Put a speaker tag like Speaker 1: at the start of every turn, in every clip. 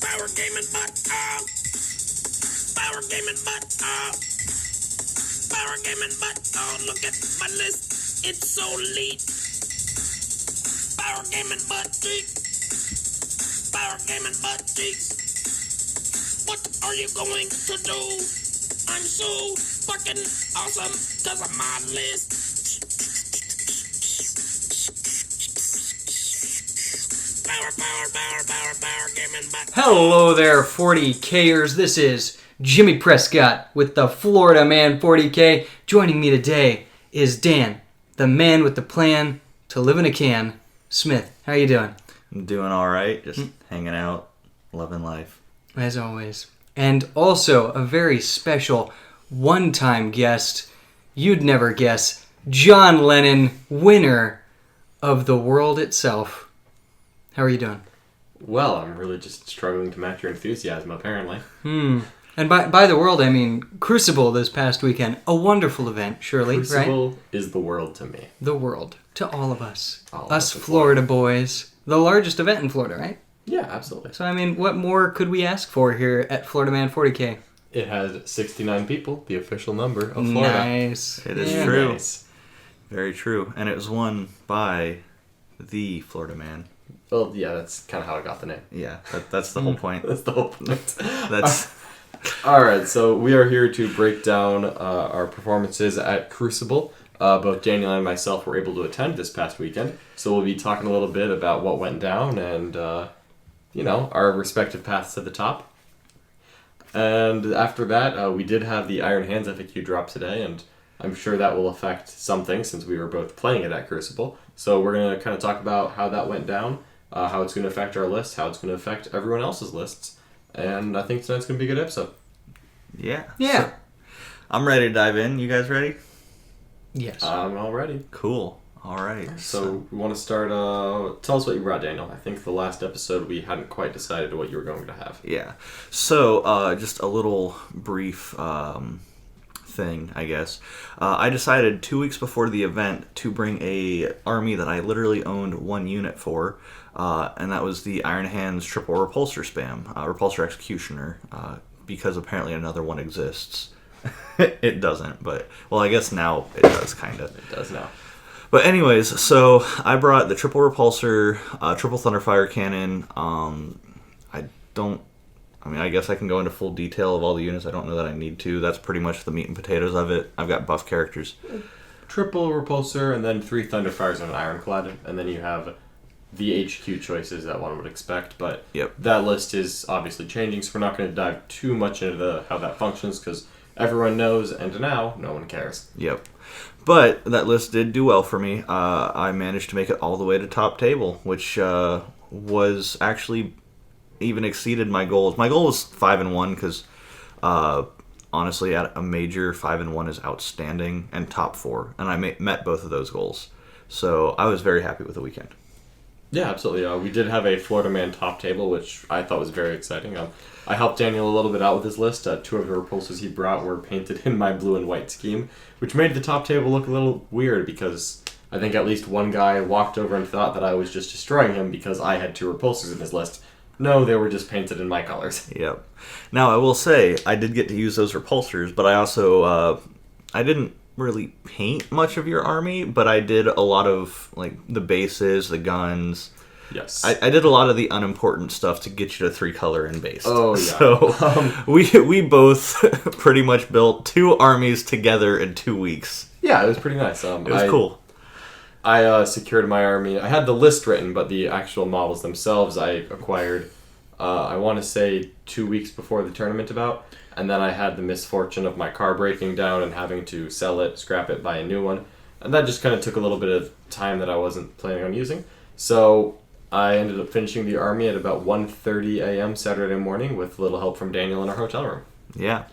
Speaker 1: Power gaming, but power gaming, but power gaming, but oh, look at my list. It's so elite. Power gaming, but power gaming, but what are you going to do? I'm so fucking awesome because of my list. Power gaming, but
Speaker 2: Hello there, 40Kers. This is Jimmy Prescott with the FloridaMan40k. Joining me today is Dan, the man with the plan to live in a can. Smith, how you doing?
Speaker 3: I'm doing all right. Just hanging out, loving life.
Speaker 2: As always. And also a very special one-time guest, you'd never guess, John Lennon, winner of the world itself. How are you doing?
Speaker 4: Well, I'm really just struggling to match your enthusiasm, apparently.
Speaker 2: And by the world, I mean Crucible this past weekend. A wonderful event, surely, right?
Speaker 4: Crucible is the world to me.
Speaker 2: The world. To all of us.
Speaker 4: All of
Speaker 2: us
Speaker 4: us in
Speaker 2: Florida boys. The largest event in Florida, right?
Speaker 4: Yeah, absolutely.
Speaker 2: So, I mean, what more could we ask for here at FloridaMan40k?
Speaker 4: It has 69 people, the official number of Florida.
Speaker 2: Nice.
Speaker 3: It is
Speaker 2: Yeah.
Speaker 3: true.
Speaker 4: Nice.
Speaker 3: Very true. And it was won by the Florida Man.
Speaker 4: Well, yeah, that's kind of how I got the name.
Speaker 3: Yeah, that's the whole point.
Speaker 4: That's the whole point.
Speaker 3: That's
Speaker 4: Alright, so we are here to break down our performances at Crucible. Both Daniel and myself were able to attend this past weekend, so we'll be talking a little bit about what went down and, our respective paths to the top. And after that, we did have the Iron Hands FAQ drop today, and I'm sure that will affect something since we were both playing it at Crucible. So we're going to kind of talk about how that went down, how it's going to affect our list, how it's going to affect everyone else's lists. And I think tonight's going to be a good episode.
Speaker 3: yeah.
Speaker 2: Yeah.
Speaker 3: So, I'm ready to dive in. You guys ready?
Speaker 2: Yes.
Speaker 4: I'm all ready.
Speaker 3: Cool. All right.
Speaker 4: So we want to start, tell us what you brought, Daniel. I think the last episode we hadn't quite decided what you were going to have.
Speaker 3: Yeah. So, just a little brief thing, I guess. I decided 2 weeks before the event to bring a army that I literally owned one unit for, and that was the Iron Hands triple repulsor spam, repulsor executioner, because apparently another one exists. It doesn't, but, well, I guess now it does, kind of.
Speaker 4: It does now.
Speaker 3: But anyways, so I brought the triple repulsor, triple thunderfire cannon. I guess I can go into full detail of all the units. I don't know that I need to. That's pretty much the meat and potatoes of it. I've got buff characters.
Speaker 4: Triple repulsor, and then 3 thunderfires and an ironclad, and then you have the HQ choices that one would expect. But
Speaker 3: Yep.
Speaker 4: that list is obviously changing, so we're not going to dive too much into how that functions because everyone knows, and now no one cares.
Speaker 3: Yep. But that list did do well for me. I managed to make it all the way to top table, which was actually even exceeded my goals. My goal was 5-1 because honestly, at a major, 5-1 is outstanding and top 4, and I met both of those goals. So I was very happy with the weekend.
Speaker 4: Yeah, absolutely. We did have a Florida Man top table, which I thought was very exciting. I helped Daniel a little bit out with his list. 2 of the repulsors he brought were painted in my blue and white scheme, which made the top table look a little weird because I think at least one guy walked over and thought that I was just destroying him because I had 2 repulsors in his list. No, they were just painted in my colors.
Speaker 3: Yep. Now, I will say, I did get to use those repulsors, but I also, I didn't really paint much of your army, but I did a lot of, like, the bases, the guns.
Speaker 4: Yes.
Speaker 3: I did a lot of the unimportant stuff to get you to 3-color and base.
Speaker 4: Oh, yeah.
Speaker 3: So, we both pretty much built 2 armies together in 2 weeks.
Speaker 4: Yeah, it was pretty nice.
Speaker 3: It was cool.
Speaker 4: I secured my army. I had the list written, but the actual models themselves I acquired, I want to say 2 weeks before the tournament about. And then I had the misfortune of my car breaking down and having to sell it, scrap it, buy a new one. And that just kind of took a little bit of time that I wasn't planning on using. So I ended up finishing the army at about 1:30 a.m. Saturday morning with a little help from Daniel in our hotel room.
Speaker 3: Yeah.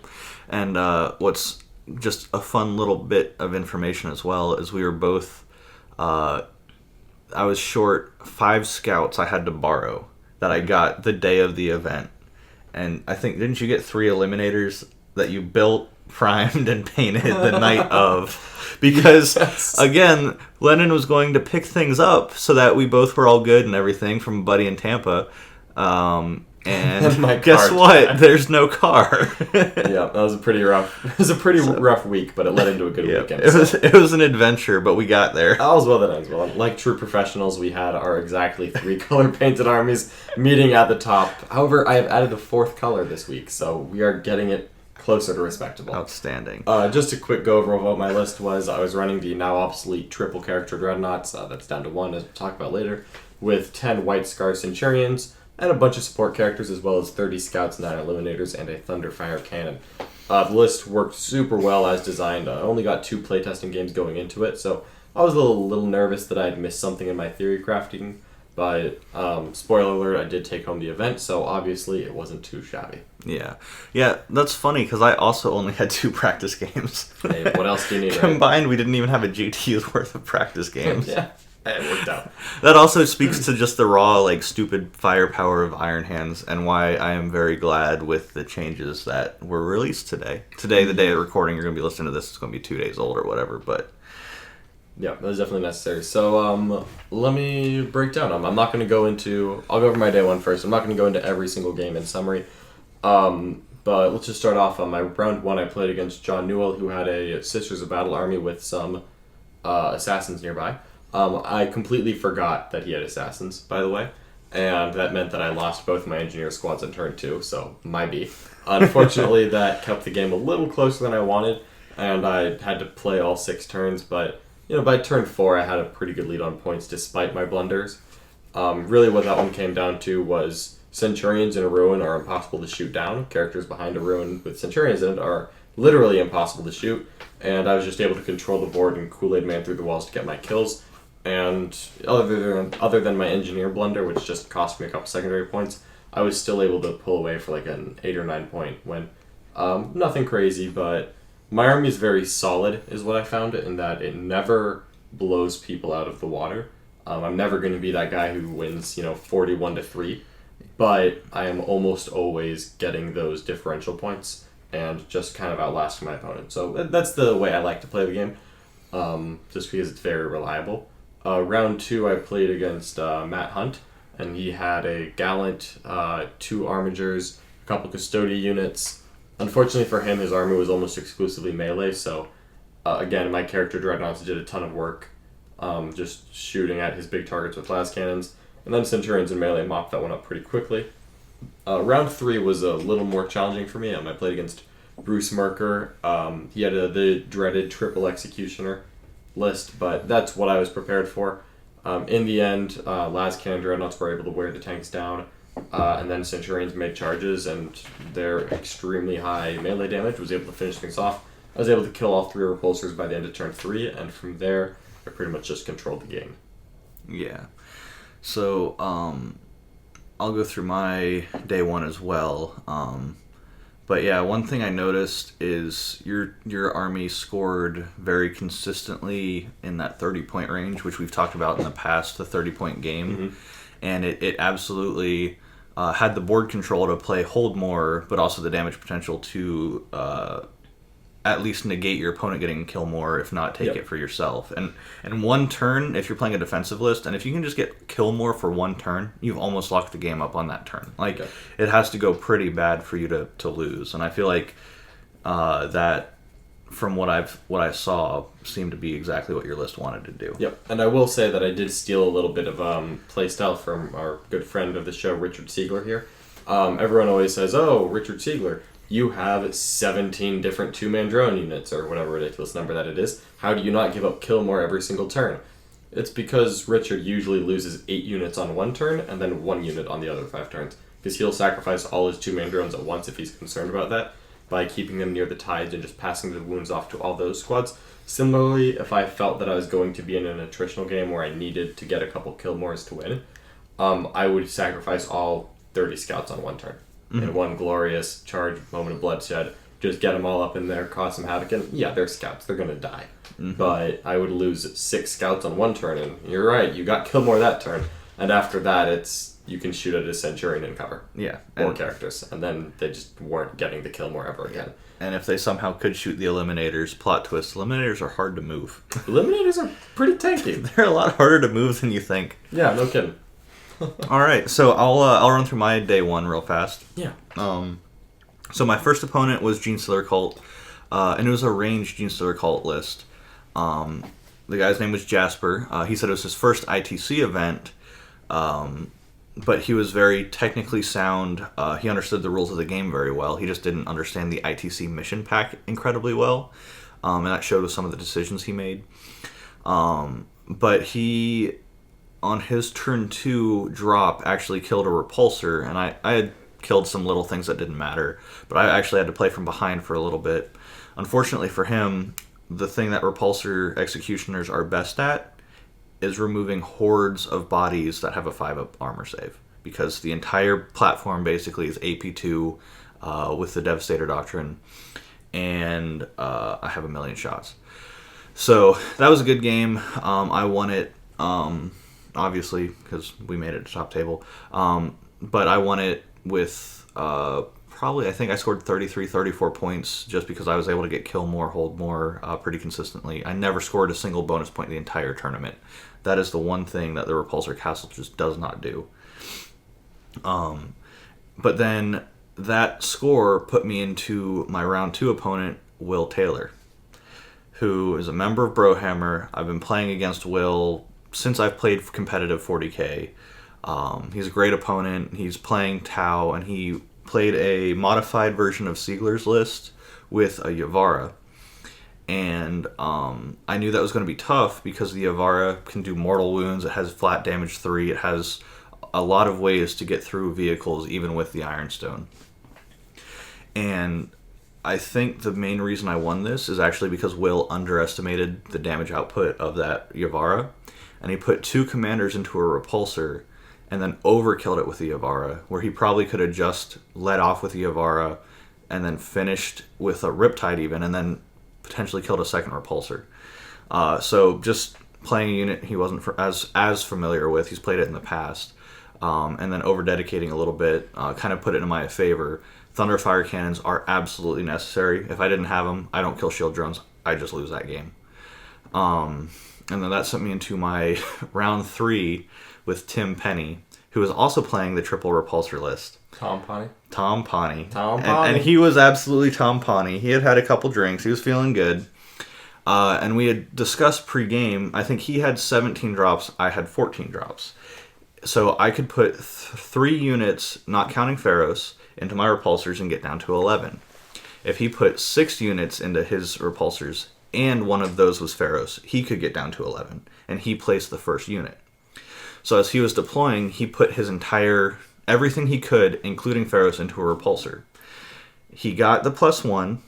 Speaker 3: And what's just a fun little bit of information as well is we were both... I was short 5 scouts I had to borrow that I got the day of the event. And I think, didn't you get 3 eliminators that you built, primed, and painted the night of? Because,
Speaker 4: Yes.
Speaker 3: again, Lennon was going to pick things up so that we both were all good and everything from Buddy in Tampa. And
Speaker 4: My
Speaker 3: guess
Speaker 4: car
Speaker 3: what?
Speaker 4: died.
Speaker 3: There's no car.
Speaker 4: Yeah, that was a pretty rough. It was a pretty rough week, but it led into a good
Speaker 3: Yeah,
Speaker 4: weekend.
Speaker 3: it was an adventure, but we got there.
Speaker 4: All's well that ends well. Like true professionals, we had our exactly 3 color painted armies meeting at the top. However, I have added a 4th color this week, so we are getting it closer to respectable.
Speaker 3: Outstanding.
Speaker 4: Just a quick go over of what my list was. I was running the now obsolete triple character dreadnoughts. That's down to 1, as we'll talk about later, with 10 White Scar Centurions and a bunch of support characters, as well as 30 scouts, 9 eliminators, and a Thunderfire cannon. The list worked super well as designed. I only got 2 playtesting games going into it, so I was a little nervous that I'd missed something in my theory crafting. But spoiler alert, I did take home the event, so obviously it wasn't too shabby.
Speaker 3: Yeah, that's funny because I also only had 2 practice games.
Speaker 4: Hey, what else do you need?
Speaker 3: Combined, we didn't even have a GTU's worth of practice games.
Speaker 4: Yeah, it worked out.
Speaker 3: That also speaks to just the raw, like, stupid firepower of Iron Hands, and why I am very glad with the changes that were released today. Today, the day of recording, you're going to be listening to this, it's going to be 2 days old or whatever, but...
Speaker 4: Yeah, that was definitely necessary. So, let me break down. I'm not going to go into... I'll go over my day 1 first. I'm not going to go into every single game in summary. But let's just start off on my round 1. I played against John Newell, who had a Sisters of Battle army with some assassins nearby. I completely forgot that he had assassins, by the way. And that meant that I lost both my engineer squads on turn 2, so my B. Unfortunately, that kept the game a little closer than I wanted, and I had to play all 6 turns, but... by turn 4, I had a pretty good lead on points despite my blunders. Really what that one came down to was Centurions in a ruin are impossible to shoot down. Characters behind a ruin with Centurions in it are literally impossible to shoot. And I was just able to control the board and Kool-Aid Man through the walls to get my kills. And other than my Engineer blunder, which just cost me a couple secondary points, I was still able to pull away for like an 8 or 9 point win. Nothing crazy, but... my army is very solid, is what I found, in that it never blows people out of the water. I'm never going to be that guy who wins, 41-3, but I am almost always getting those differential points and just kind of outlasting my opponent. So that's the way I like to play the game, just because it's very reliable. Round 2, I played against Matt Hunt, and he had a Gallant, 2 Armigers, a couple Custodia units. Unfortunately for him, his army was almost exclusively melee, so again, my character Dreadnoughts did a ton of work, just shooting at his big targets with las cannons, and then Centurions and melee mopped that one up pretty quickly. Round 3 was a little more challenging for me. I played against Bruce Merker. He had the dreaded triple executioner list, but that's what I was prepared for. In the end, las cannon Dreadnoughts were able to wear the tanks down, and then Centurions made charges, and their extremely high melee damage was able to finish things off. I was able to kill all 3 repulsors by the end of turn 3, and from there, I pretty much just controlled the game.
Speaker 3: Yeah. So, I'll go through my day 1 as well. But yeah, one thing I noticed is your army scored very consistently in that 30-point range, which we've talked about in the past, the 30-point game. Mm-hmm. And it absolutely had the board control to play hold more, but also the damage potential to at least negate your opponent getting kill more, if not take it for yourself. And one turn, if you're playing a defensive list, and if you can just get kill more for one turn, you've almost locked the game up on that turn. Like, it has to go pretty bad for you to lose. And I feel like that, from what I saw, seemed to be exactly what your list wanted to do.
Speaker 4: Yep, and I will say that I did steal a little bit of playstyle from our good friend of the show, Richard Siegler here. Everyone always says, "Oh, Richard Siegler, you have 17 different 2-man drone units," or whatever ridiculous number that it is. How do you not give up kill more every single turn? It's because Richard usually loses 8 units on one turn and then 1 unit on the other 5 turns, because he'll sacrifice all his 2-man drones at once if he's concerned about that, by keeping them near the tides and just passing the wounds off to all those squads. Similarly, if I felt that I was going to be in an attritional game where I needed to get a couple kill mores to win, I would sacrifice all 30 scouts on one turn. Mm-hmm. In one glorious charge, moment of bloodshed, just get them all up in there, cause some havoc, and yeah, they're scouts, they're gonna die. Mm-hmm. But I would lose 6 scouts on one turn, and you're right, you got kill more that turn, and after that, you can shoot at a Centurion and cover.
Speaker 3: Yeah.
Speaker 4: 4 characters, and then they just weren't getting the kill more ever again.
Speaker 3: And if they somehow could shoot the Eliminators, plot twist, Eliminators are hard to move.
Speaker 4: Eliminators are pretty tanky.
Speaker 3: They're a lot harder to move than you think.
Speaker 4: Yeah, no kidding.
Speaker 3: All right, so I'll run through my day one real fast.
Speaker 4: Yeah.
Speaker 3: So my first opponent was Gene Stealer Cult, and it was a ranged Gene Stealer Cult list. The guy's name was Jasper. He said it was his first ITC event, but he was very technically sound. He understood the rules of the game very well. He just didn't understand the ITC mission pack incredibly well, and that showed with some of the decisions he made. But he, on his turn 2 drop, actually killed a repulsor, and I had killed some little things that didn't matter, but I actually had to play from behind for a little bit. Unfortunately for him, the thing that repulsor executioners are best at is removing hordes of bodies that have a 5-up armor save, because the entire platform basically is AP2 with the Devastator Doctrine, and I have a million shots. So that was a good game. I won it, obviously, because we made it to top table, but I won it with probably, I think I scored 33, 34 points just because I was able to get kill more, hold more pretty consistently. I never scored a single bonus point the entire tournament. That is the one thing that the Repulsor Castle just does not do. But then that score put me into my round 2 opponent, Will Taylor, who is a member of Brohammer. I've been playing against Will since I've played competitive 40k. He's a great opponent. He's playing Tau, and he played a modified version of Siegler's List with a Yavara. And I knew that was going to be tough because the Yavara can do mortal wounds. It has flat damage 3. It has a lot of ways to get through vehicles, even with the Ironstone. And I think the main reason I won this is actually because Will underestimated the damage output of that Yavara. And he put 2 commanders into a repulsor and then overkilled it with the Yavara, where he probably could have just let off with the Yavara and then finished with a Riptide even, and then potentially killed a second repulsor. So just playing a unit he wasn't as familiar with. He's played it in the past. And then over-dedicating a little bit kind of put it in my favor. Thunderfire cannons are absolutely necessary. If I didn't have them, I don't kill shield drones. I just lose that game. And then that sent me into my round 3 with Tim Penny, who was also playing the triple repulsor list.
Speaker 4: Tom Pawnee.
Speaker 3: And he was absolutely Tom Pawnee. He had a couple drinks. He was feeling good. And we had discussed pre-game. I think he had 17 drops. I had 14 drops. So I could put 3 units, not counting Pharaohs, into my repulsors and get down to 11. If he put 6 units into his repulsors, and one of those was Pharaohs, he could get down to 11. And he placed the first unit. So as he was deploying, he put his everything he could, including Pharaohs, into a repulsor. He got the +1.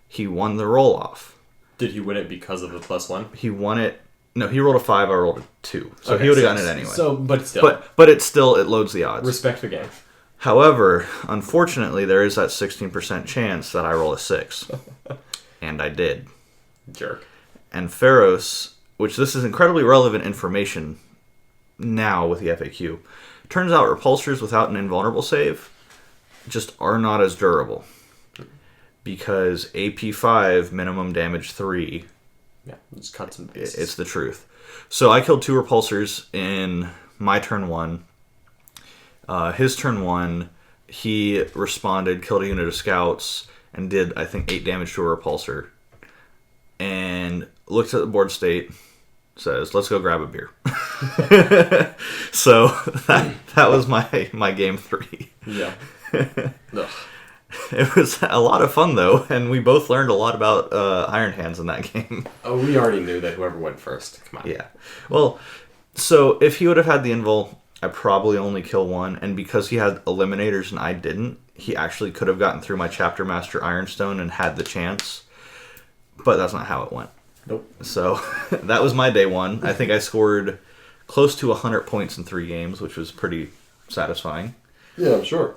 Speaker 3: He won the roll-off.
Speaker 4: Did he win it because of the +1?
Speaker 3: He won it. No, he rolled a 5, I rolled a 2. So he would have gotten it anyway.
Speaker 4: So, but still.
Speaker 3: But it loads the odds.
Speaker 4: Respect the game.
Speaker 3: However, unfortunately, there is that 16% chance that I roll a 6. And I did.
Speaker 4: Jerk.
Speaker 3: And Pharaohs, which this is incredibly relevant information now with the FAQ, turns out repulsors without an invulnerable save just are not as durable. Because AP5, minimum damage 3.
Speaker 4: Yeah, just cuts and pastes.
Speaker 3: It's the truth. So I killed 2 repulsors in my turn 1. His turn 1, he responded, killed a unit of scouts, and did, I think, 8 damage to a repulsor. And looked at the board state, says, let's go grab a beer. So that was my game 3.
Speaker 4: Yeah.
Speaker 3: It was a lot of fun, though, and we both learned a lot about Iron Hands in that game.
Speaker 4: Oh, we already knew that whoever went first. Come on.
Speaker 3: Yeah. Well, so if he would have had the invul, I probably only kill 1, and because he had eliminators and I didn't, he actually could have gotten through my Chapter Master Ironstone and had the chance, but that's not how it went.
Speaker 4: Nope.
Speaker 3: So that was my day 1. I think I scored close to 100 points in 3 games, which was pretty satisfying.
Speaker 4: Yeah, sure.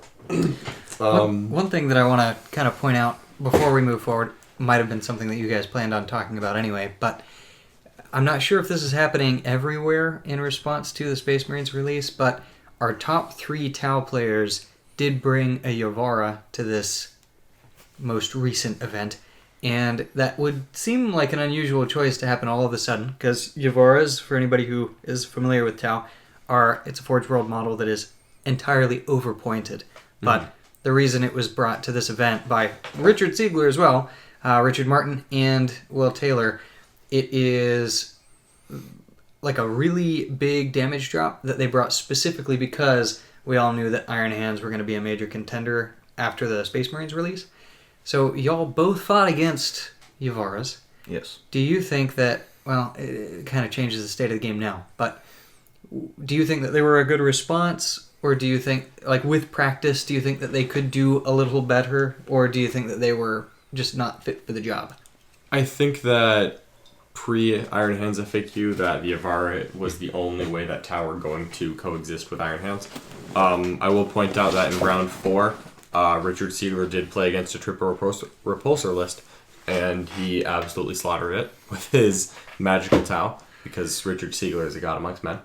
Speaker 2: One thing that I want to kind of point out before we move forward might have been something that you guys planned on talking about anyway, but I'm not sure if this is happening everywhere in response to the Space Marines release, but our top 3 Tau players did bring a Yavara to this most recent event, and that would seem like an unusual choice to happen all of a sudden, because Yavaras, for anybody who is familiar with Tau, it's a Forge World model that is entirely overpointed. But the reason it was brought to this event by Richard Siegler as well, Richard Martin and Will Taylor, it is like a really big damage drop that they brought specifically because we all knew that Iron Hands were going to be a major contender after the Space Marines release. So y'all both fought against Yavaras.
Speaker 3: Yes.
Speaker 2: Do you think that, well, it kind of changes the state of the game now, but do you think that they were a good response, or do you think, like with practice, do you think that they could do a little better, or do you think that they were just not fit for the job?
Speaker 4: I think that pre-Iron Hands FAQ that the Yavara was the only way that Tau were going to coexist with Iron Hands. I will point out that in round 4, Richard Siegler did play against a triple repulsor list, and he absolutely slaughtered it with his magical Tau, because Richard Siegler is a god amongst men.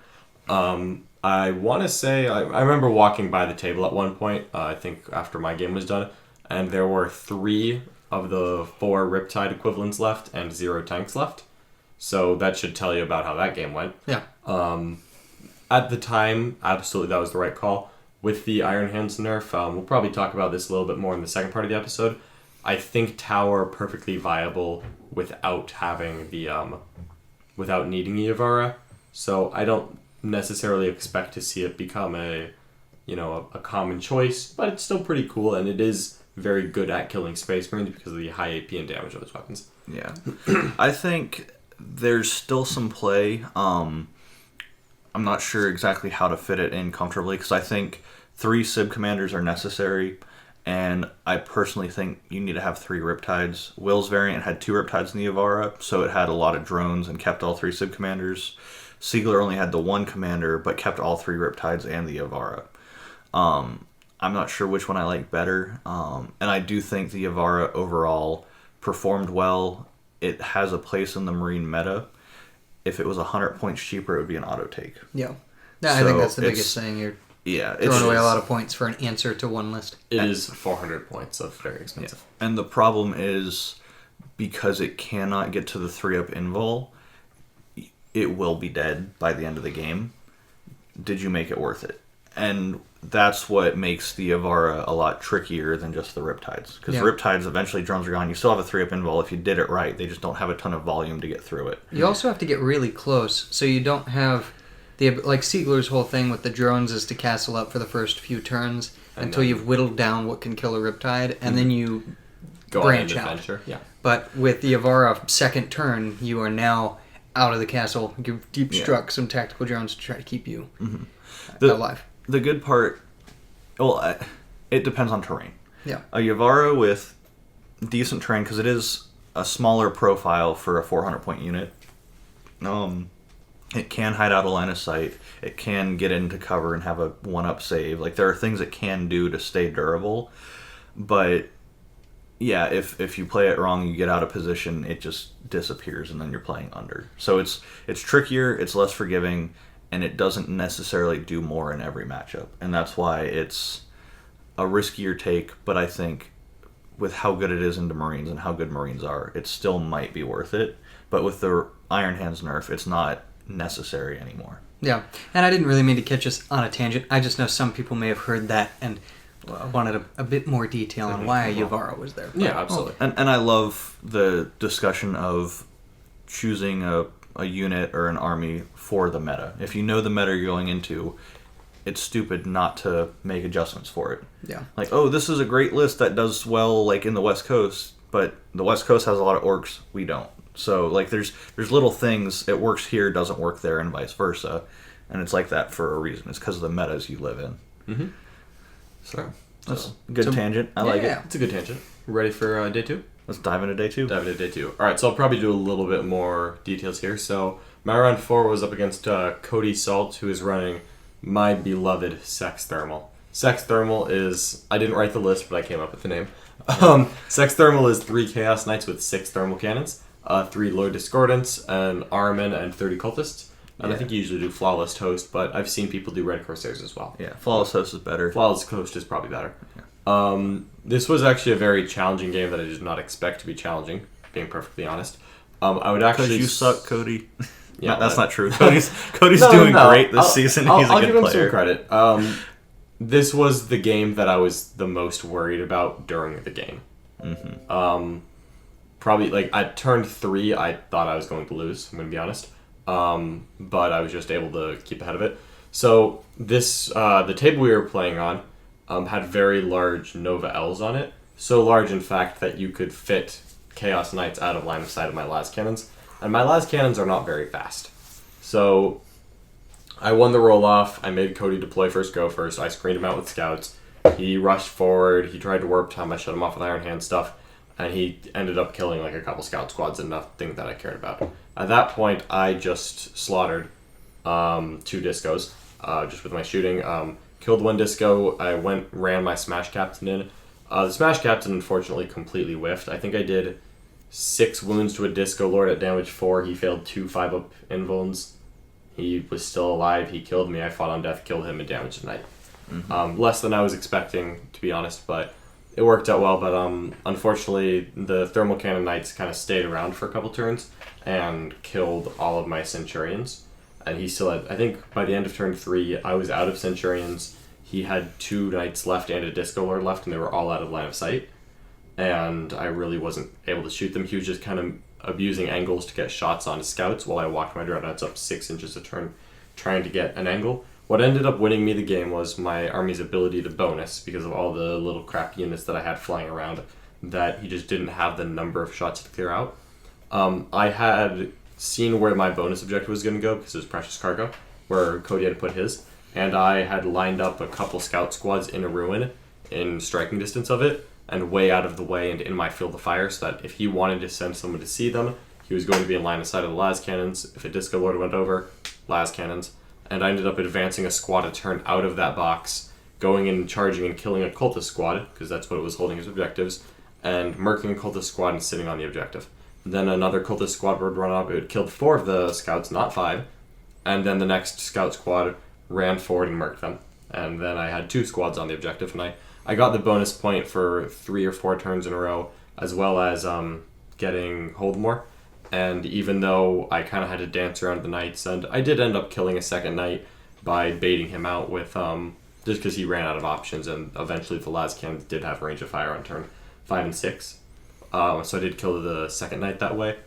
Speaker 4: I want to say, I remember walking by the table at one point, I think after my game was done, and there were 3 of the 4 Riptide equivalents left and 0 tanks left. So that should tell you about how that game went.
Speaker 2: Yeah.
Speaker 4: At the time, absolutely that was the right call. With the Iron Hands nerf, we'll probably talk about this a little bit more in the second part of the episode. I think Tau are perfectly viable without having the without needing Yavara. So I don't necessarily expect to see it become a common choice, but it's still pretty cool, and it is very good at killing Space Marines because of the high AP and damage of its weapons.
Speaker 3: Yeah. I think there's still some play. I'm not sure exactly how to fit it in comfortably, because I think 3 Sib Commanders are necessary, and I personally think you need to have 3 Riptides. Will's variant had 2 Riptides in the Yavara, so it had a lot of drones and kept all 3 Sib Commanders. Siegler only had the 1 Commander, but kept all 3 Riptides and the Yavara. I'm not sure which one I like better, and I do think the Yavara overall performed well. It has a place in the Marine meta. If it was 100 points cheaper, it would be an auto take.
Speaker 2: Yeah. I think that's the biggest thing. You're throwing away a lot of points for an answer to one list.
Speaker 4: It is 400 points, so very expensive.
Speaker 3: Yeah. And the problem is, because it cannot get to the 3-up invul, it will be dead by the end of the game. Did you make it worth it? And that's what makes the Yavara a lot trickier than just the Riptides. Because Riptides, eventually drones are gone. You still have a 3-up invul if you did it right. They just don't have a ton of volume to get through it.
Speaker 2: You also have to get really close, so you don't have like Siegler's whole thing with the drones is to castle up for the first few turns until you've whittled down what can kill a Riptide, and then you
Speaker 4: Go
Speaker 2: branch
Speaker 4: on an
Speaker 2: out.
Speaker 4: adventure. Yeah.
Speaker 2: But with the Yavara second turn, you are now out of the castle. You've deep struck some tactical drones to try to keep you alive.
Speaker 3: The good part, well, it depends on terrain.
Speaker 2: Yeah.
Speaker 3: A Yavara with decent terrain, because it is a smaller profile for a 400-point unit. It can hide out a line of sight. It can get into cover and have a 1-up save. Like, there are things it can do to stay durable. But, yeah, if you play it wrong, you get out of position, it just disappears, and then you're playing under. So it's trickier, it's less forgiving, and it doesn't necessarily do more in every matchup. And that's why it's a riskier take, but I think with how good it is into Marines and how good Marines are, it still might be worth it. But with the Iron Hands nerf, it's not necessary anymore.
Speaker 2: Yeah, and I didn't really mean to catch us on a tangent. I just know some people may have heard that and wanted a bit more detail on why Yavara was there.
Speaker 4: Yeah, absolutely.
Speaker 3: And I love the discussion of choosing a unit or an army for the meta. If you know the meta you're going into, it's stupid not to make adjustments for it.
Speaker 2: Yeah.
Speaker 3: Like, oh, this is a great list that does well, like, in the West Coast, but the West Coast has a lot of orcs, we don't. So, like, there's little things, it works here, doesn't work there, and vice versa. And it's like that for a reason. It's because of the metas you live in.
Speaker 4: Mm-hmm.
Speaker 3: So, that's a good tangent. I like it.
Speaker 4: It's a good tangent. Ready for day 2?
Speaker 3: Let's dive into day 2.
Speaker 4: Dive into day 2. Alright, so I'll probably do a little bit more details here. So, my round 4 was up against Cody Salt, who is running my beloved Sex Thermal. Sex Thermal is... I didn't write the list, but I came up with the name. Sex Thermal is 3 Chaos Knights with 6 Thermal Cannons, 3 Lord Discordants, an Armin, and 30 Cultists. And I think you usually do Flawless Toast, but I've seen people do Red Corsairs as well.
Speaker 3: Yeah, Flawless Toast is better.
Speaker 4: Flawless Toast is probably better. Yeah. This was actually a very challenging game that I did not expect to be challenging, being perfectly honest. I would actually...
Speaker 3: Because you suck, Cody. That's not true. Cody's doing great this season. He's a
Speaker 4: I'll
Speaker 3: good
Speaker 4: give him
Speaker 3: player.
Speaker 4: some credit. This was the game that I was the most worried about during the game. Mm-hmm. Probably like at turn 3, I thought I was going to lose. I'm going to be honest, but I was just able to keep ahead of it. So this the table we were playing on had very large Nova L's on it. So large, in fact, that you could fit Chaos Knights out of line of sight of my las cannons. And my las cannons are not very fast. So I won the roll-off. I made Cody deploy first, go first. I screened him out with scouts. He rushed forward. He tried to warp time. I shut him off with Iron Hand stuff. And he ended up killing like a couple scout squads and nothing that I cared about. At that point, I just slaughtered 2 discos just with my shooting. Killed 1 disco. I ran my Smash Captain in. The Smash Captain, unfortunately, completely whiffed. I think I did 6 wounds to a Disco Lord at damage 4. He failed 2 5-up invulns. He was still alive. He killed me. I fought on death, killed him, and damaged the knight. Mm-hmm. Less than I was expecting, to be honest, but it worked out well. But unfortunately, the Thermal Cannon Knights kind of stayed around for a couple turns and killed all of my Centurions. And he still had, I think by the end of turn 3, I was out of Centurions. He had 2 Knights left and a Disco Lord left, and they were all out of line of sight. And I really wasn't able to shoot them. He was just kind of abusing angles to get shots on his scouts while I walked my dreadnoughts up 6 inches a turn trying to get an angle. What ended up winning me the game was my army's ability to bonus because of all the little crap units that I had flying around that he just didn't have the number of shots to clear out. I had seen where my bonus objective was going to go because it was Precious Cargo, where Cody had to put his. And I had lined up a couple scout squads in a ruin in striking distance of it and way out of the way and in my field of fire so that if he wanted to send someone to see them, he was going to be in line of sight of the las cannons. If a Disco Lord went over, las cannons. And I ended up advancing a squad a turn out of that box, going in, charging and killing a cultist squad, because that's what it was holding as objectives, and murking a cultist squad and sitting on the objective. Then another cultist squad would run up. It would kill 4 of the scouts, not 5. And then the next scout squad ran forward and murked them. And then I had 2 squads on the objective, and I got the bonus point for 3 or 4 turns in a row, as well as getting hold more. And even though I kind of had to dance around the knights, and I did end up killing a second knight by baiting him out with just because he ran out of options, and eventually the las cannons did have range of fire on turn 5 and 6. So I did kill the second knight that way.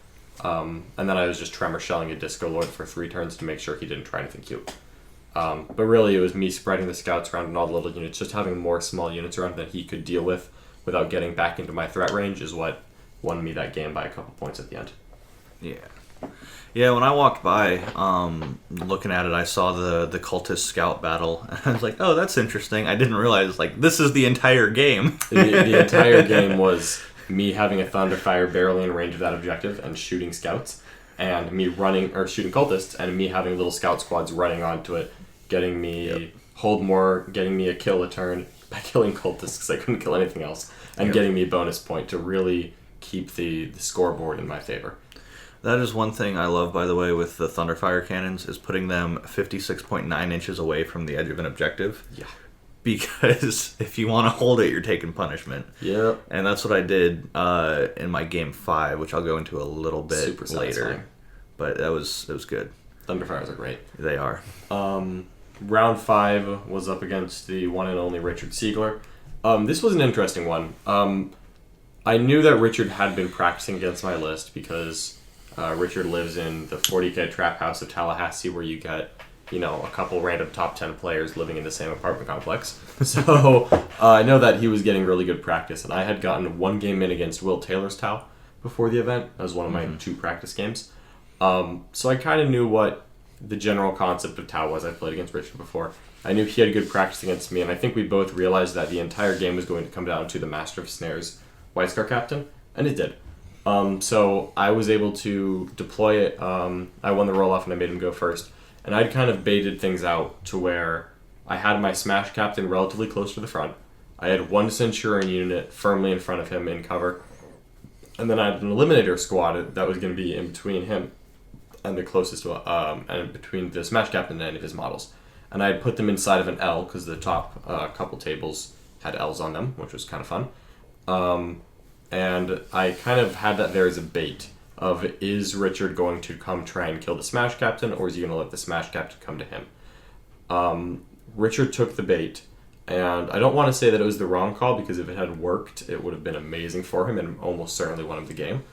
Speaker 4: And then I was just tremor shelling a Disco Lord for 3 turns to make sure he didn't try anything cute. But really, it was me spreading the scouts around and all the little units, just having more small units around that he could deal with without getting back into my threat range is what won me that game by a couple points at the end.
Speaker 3: Yeah, when I walked by, looking at it, I saw the cultist scout battle, and I was like, oh, that's interesting. I didn't realize, like, this is the entire game.
Speaker 4: The entire game was me having a Thunderfire barely in range of that objective and shooting scouts, and me shooting cultists, and me having little scout squads running onto it, getting me hold more, getting me a kill a turn by killing cultists because I couldn't kill anything else, and getting me a bonus point to really keep the scoreboard in my favor.
Speaker 3: That is one thing I love, by the way, with the Thunderfire cannons, is putting them 56.9 inches away from the edge of an objective.
Speaker 4: Yeah.
Speaker 3: Because if you want to hold it, you're taking punishment.
Speaker 4: Yeah.
Speaker 3: And that's what I did in my game 5, which I'll go into a little bit
Speaker 4: Super
Speaker 3: later.
Speaker 4: satisfying.
Speaker 3: But it was good.
Speaker 4: Thunderfires are great.
Speaker 3: They are.
Speaker 4: Round 5 was up against the one and only Richard Siegler. This was an interesting one. I knew that Richard had been practicing against my list because Richard lives in the 40k trap house of Tallahassee, where you get, a couple random top 10 players living in the same apartment complex. So I know that he was getting really good practice, and I had gotten 1 game in against Will Taylor's Tau before the event. That was one of my 2 practice games. So I kind of knew what the general concept of Tau was. I played against Richard before. I knew he had good practice against me, and I think we both realized that the entire game was going to come down to the Master of Snares White Scar Captain, and it did. So I was able to deploy it. I won the roll-off and I made him go first. And I'd kind of baited things out to where I had my Smash Captain relatively close to the front. I had 1 Centurion unit firmly in front of him in cover. And then I had an Eliminator squad that was going to be in between him and the closest to, and between the Smash Captain and any of his models. And I had put them inside of an L because the top couple tables had L's on them, which was kind of fun. And I kind of had that there as a bait of is Richard going to come try and kill the Smash Captain, or is he going to let the Smash Captain come to him? Richard took the bait, and I don't want to say that it was the wrong call, because if it had worked, it would have been amazing for him and almost certainly won him the game.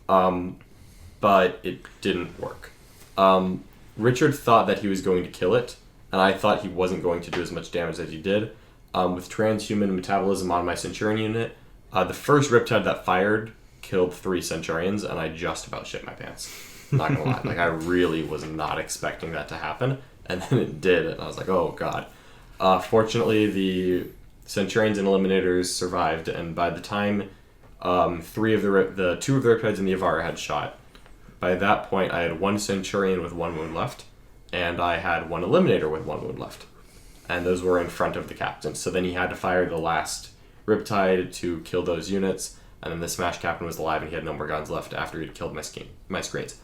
Speaker 4: But it didn't work. Richard thought that he was going to kill it, and I thought he wasn't going to do as much damage as he did. With transhuman metabolism on my Centurion unit, the first Riptide that fired killed 3 Centurions, and I just about shit my pants. Not gonna lie. Like, I really was not expecting that to happen, and then it did, and I was like, oh god. Fortunately, the Centurions and Eliminators survived, and by the time 2 of the Riptides and the Avara had shot, by that point I had 1 Centurion with 1 wound left, and I had 1 Eliminator with 1 wound left. And those were in front of the captain. So then he had to fire the last Riptide to kill those units, and then the Smash Captain was alive and he had no more guns left after he'd killed my screens.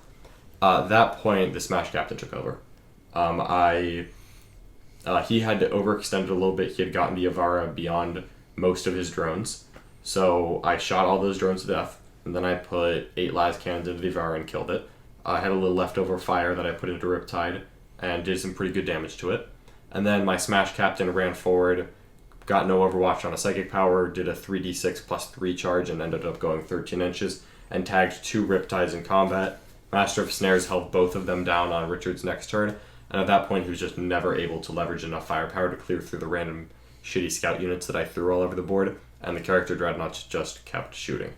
Speaker 4: At that point, the Smash Captain took over. He had to overextend it a little bit. He had gotten the Avara beyond most of his drones. So I shot all those drones to death, and then I put 8 las cannons into the Avara and killed it. I had a little leftover fire that I put into Riptide and did some pretty good damage to it. And then my Smash Captain ran forward, got no Overwatch on a Psychic Power, did a 3d6 plus 3 charge, and ended up going 13 inches, and tagged 2 Riptides in combat. Master of Snares held both of them down on Richard's next turn, and at that point he was just never able to leverage enough firepower to clear through the random shitty scout units that I threw all over the board, and the character Dreadnoughts just kept shooting.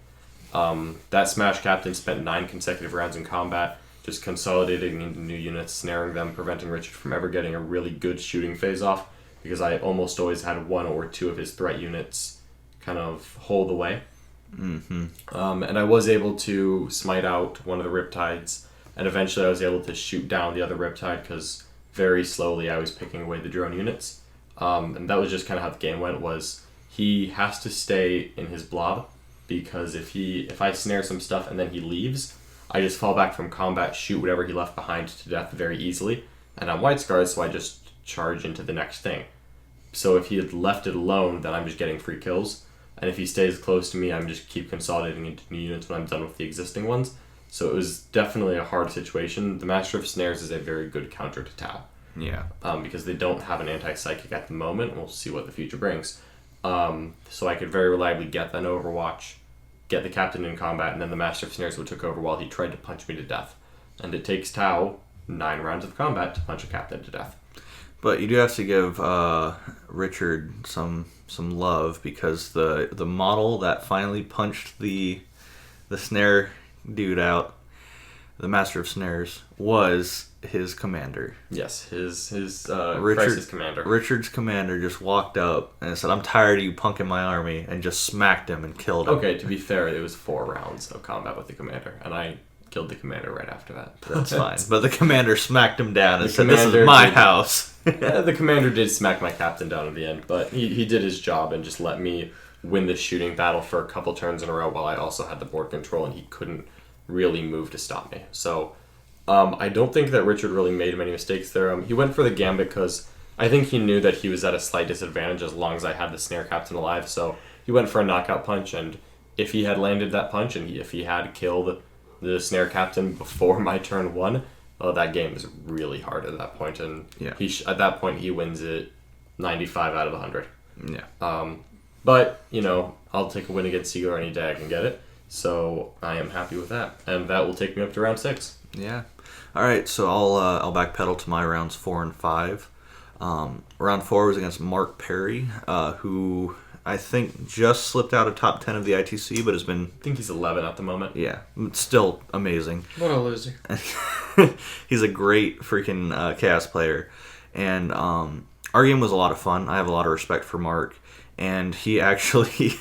Speaker 4: That Smash Captain spent 9 consecutive rounds in combat, just consolidating into new units, snaring them, preventing Richard from ever getting a really good shooting phase off, because I almost always had 1 or 2 of his threat units kind of hold away. Mm-hmm. And I was able to smite out one of the Riptides, and eventually I was able to shoot down the other Riptide, because very slowly I was picking away the drone units. And that was just kind of how the game went, was he has to stay in his blob, because if I snare some stuff and then he leaves, I just fall back from combat, shoot whatever he left behind to death very easily, and I'm White Scars, so I just charge into the next thing. So if he had left it alone, then I'm just getting free kills, and if he stays close to me, I'm just keep consolidating into new units when I'm done with the existing ones. So it was definitely a hard situation. The Master of Snares is a very good counter to Tau.
Speaker 3: Yeah.
Speaker 4: Because they don't have an anti-psychic at the moment. We'll see what the future brings. So I could very reliably get an Overwatch, get the captain in combat, and then the Master of Snares would took over while he tried to punch me to death. And it takes Tau 9 rounds of combat to punch a captain to death.
Speaker 3: But you do have to give Richard some love, because the model that finally punched the snare dude out, the Master of Snares, was his commander.
Speaker 4: Yes, his Crisis Commander.
Speaker 3: Richard's commander just walked up and said, "I'm tired of you punking my army," and just smacked him and killed him.
Speaker 4: Okay, to be fair, it was 4 rounds of combat with the commander, and I killed the commander right after that.
Speaker 3: That's fine. But the commander smacked him down and said, "This is my house."
Speaker 4: Yeah, the commander did smack my captain down at the end, but he did his job and just let me win the shooting battle for a couple turns in a row while I also had the board control, and he couldn't really move to stop me. So I don't think that Richard really made many mistakes there. He went for the Gambit because I think he knew that he was at a slight disadvantage as long as I had the Snare Captain alive, so he went for a knockout punch, and if he had landed that punch and if he had killed the Snare Captain before my turn 1, well, that game is really hard at that point, and
Speaker 3: yeah.
Speaker 4: At that point he wins it 95 out of 100.
Speaker 3: Yeah.
Speaker 4: But, I'll take a win against Seagull any day I can get it, so I am happy with that, and that will take me up to round 6.
Speaker 3: Yeah. All right, so I'll backpedal to my rounds 4 and 5. Round 4 was against Mark Perry, who I think just slipped out of top 10 of the ITC, but has been...
Speaker 4: I think he's 11 at the moment.
Speaker 3: Yeah, still amazing.
Speaker 2: What a loser.
Speaker 3: He's a great freaking Chaos player. And our game was a lot of fun. I have a lot of respect for Mark. And he actually...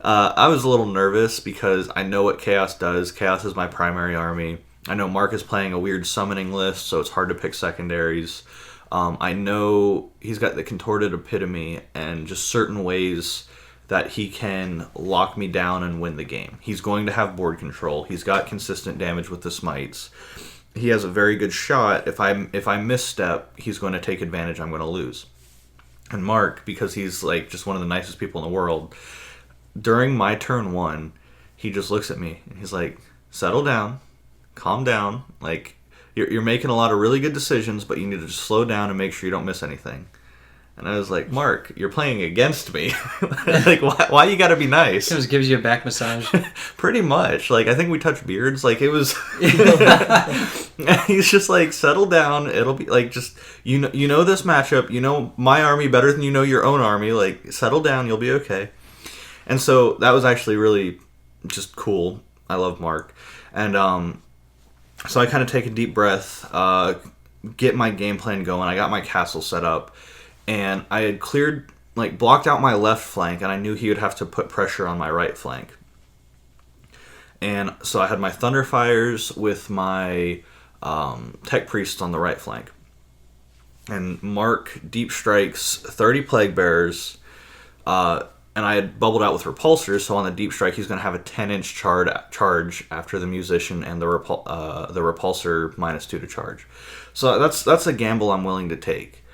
Speaker 3: I was a little nervous because I know what Chaos does. Chaos is my primary army. I know Mark is playing a weird summoning list, so it's hard to pick secondaries. I know he's got the Contorted Epitome and just certain ways that he can lock me down and win the game. He's going to have board control. He's got consistent damage with the smites. He has a very good shot. If I misstep, he's going to take advantage. I'm going to lose. And Mark, because he's like just one of the nicest people in the world, during my turn 1, he just looks at me and he's like, settle down, calm down. Like, you're making a lot of really good decisions, but you need to just slow down and make sure you don't miss anything. And I was like, Mark, you're playing against me. Like, why you gotta be nice?
Speaker 2: It just gives you a back massage.
Speaker 3: Pretty much. Like, I think we touched beards. Like, it was... He's just like, settle down. It'll be, like, just... You know this matchup. You know my army better than you know your own army. Like, settle down. You'll be okay. And so, that was actually really just cool. I love Mark. And, so I kind of take a deep breath, get my game plan going. I got my castle set up. And I had cleared, like, blocked out my left flank, and I knew he would have to put pressure on my right flank. And so I had my Thunderfires with my Tech Priests on the right flank. And Mark deep strikes 30 Plague Bearers, and I had bubbled out with Repulsors, so on the deep strike he's going to have a 10-inch charge after the Musician and the Repulsor -2 to charge. So that's a gamble I'm willing to take.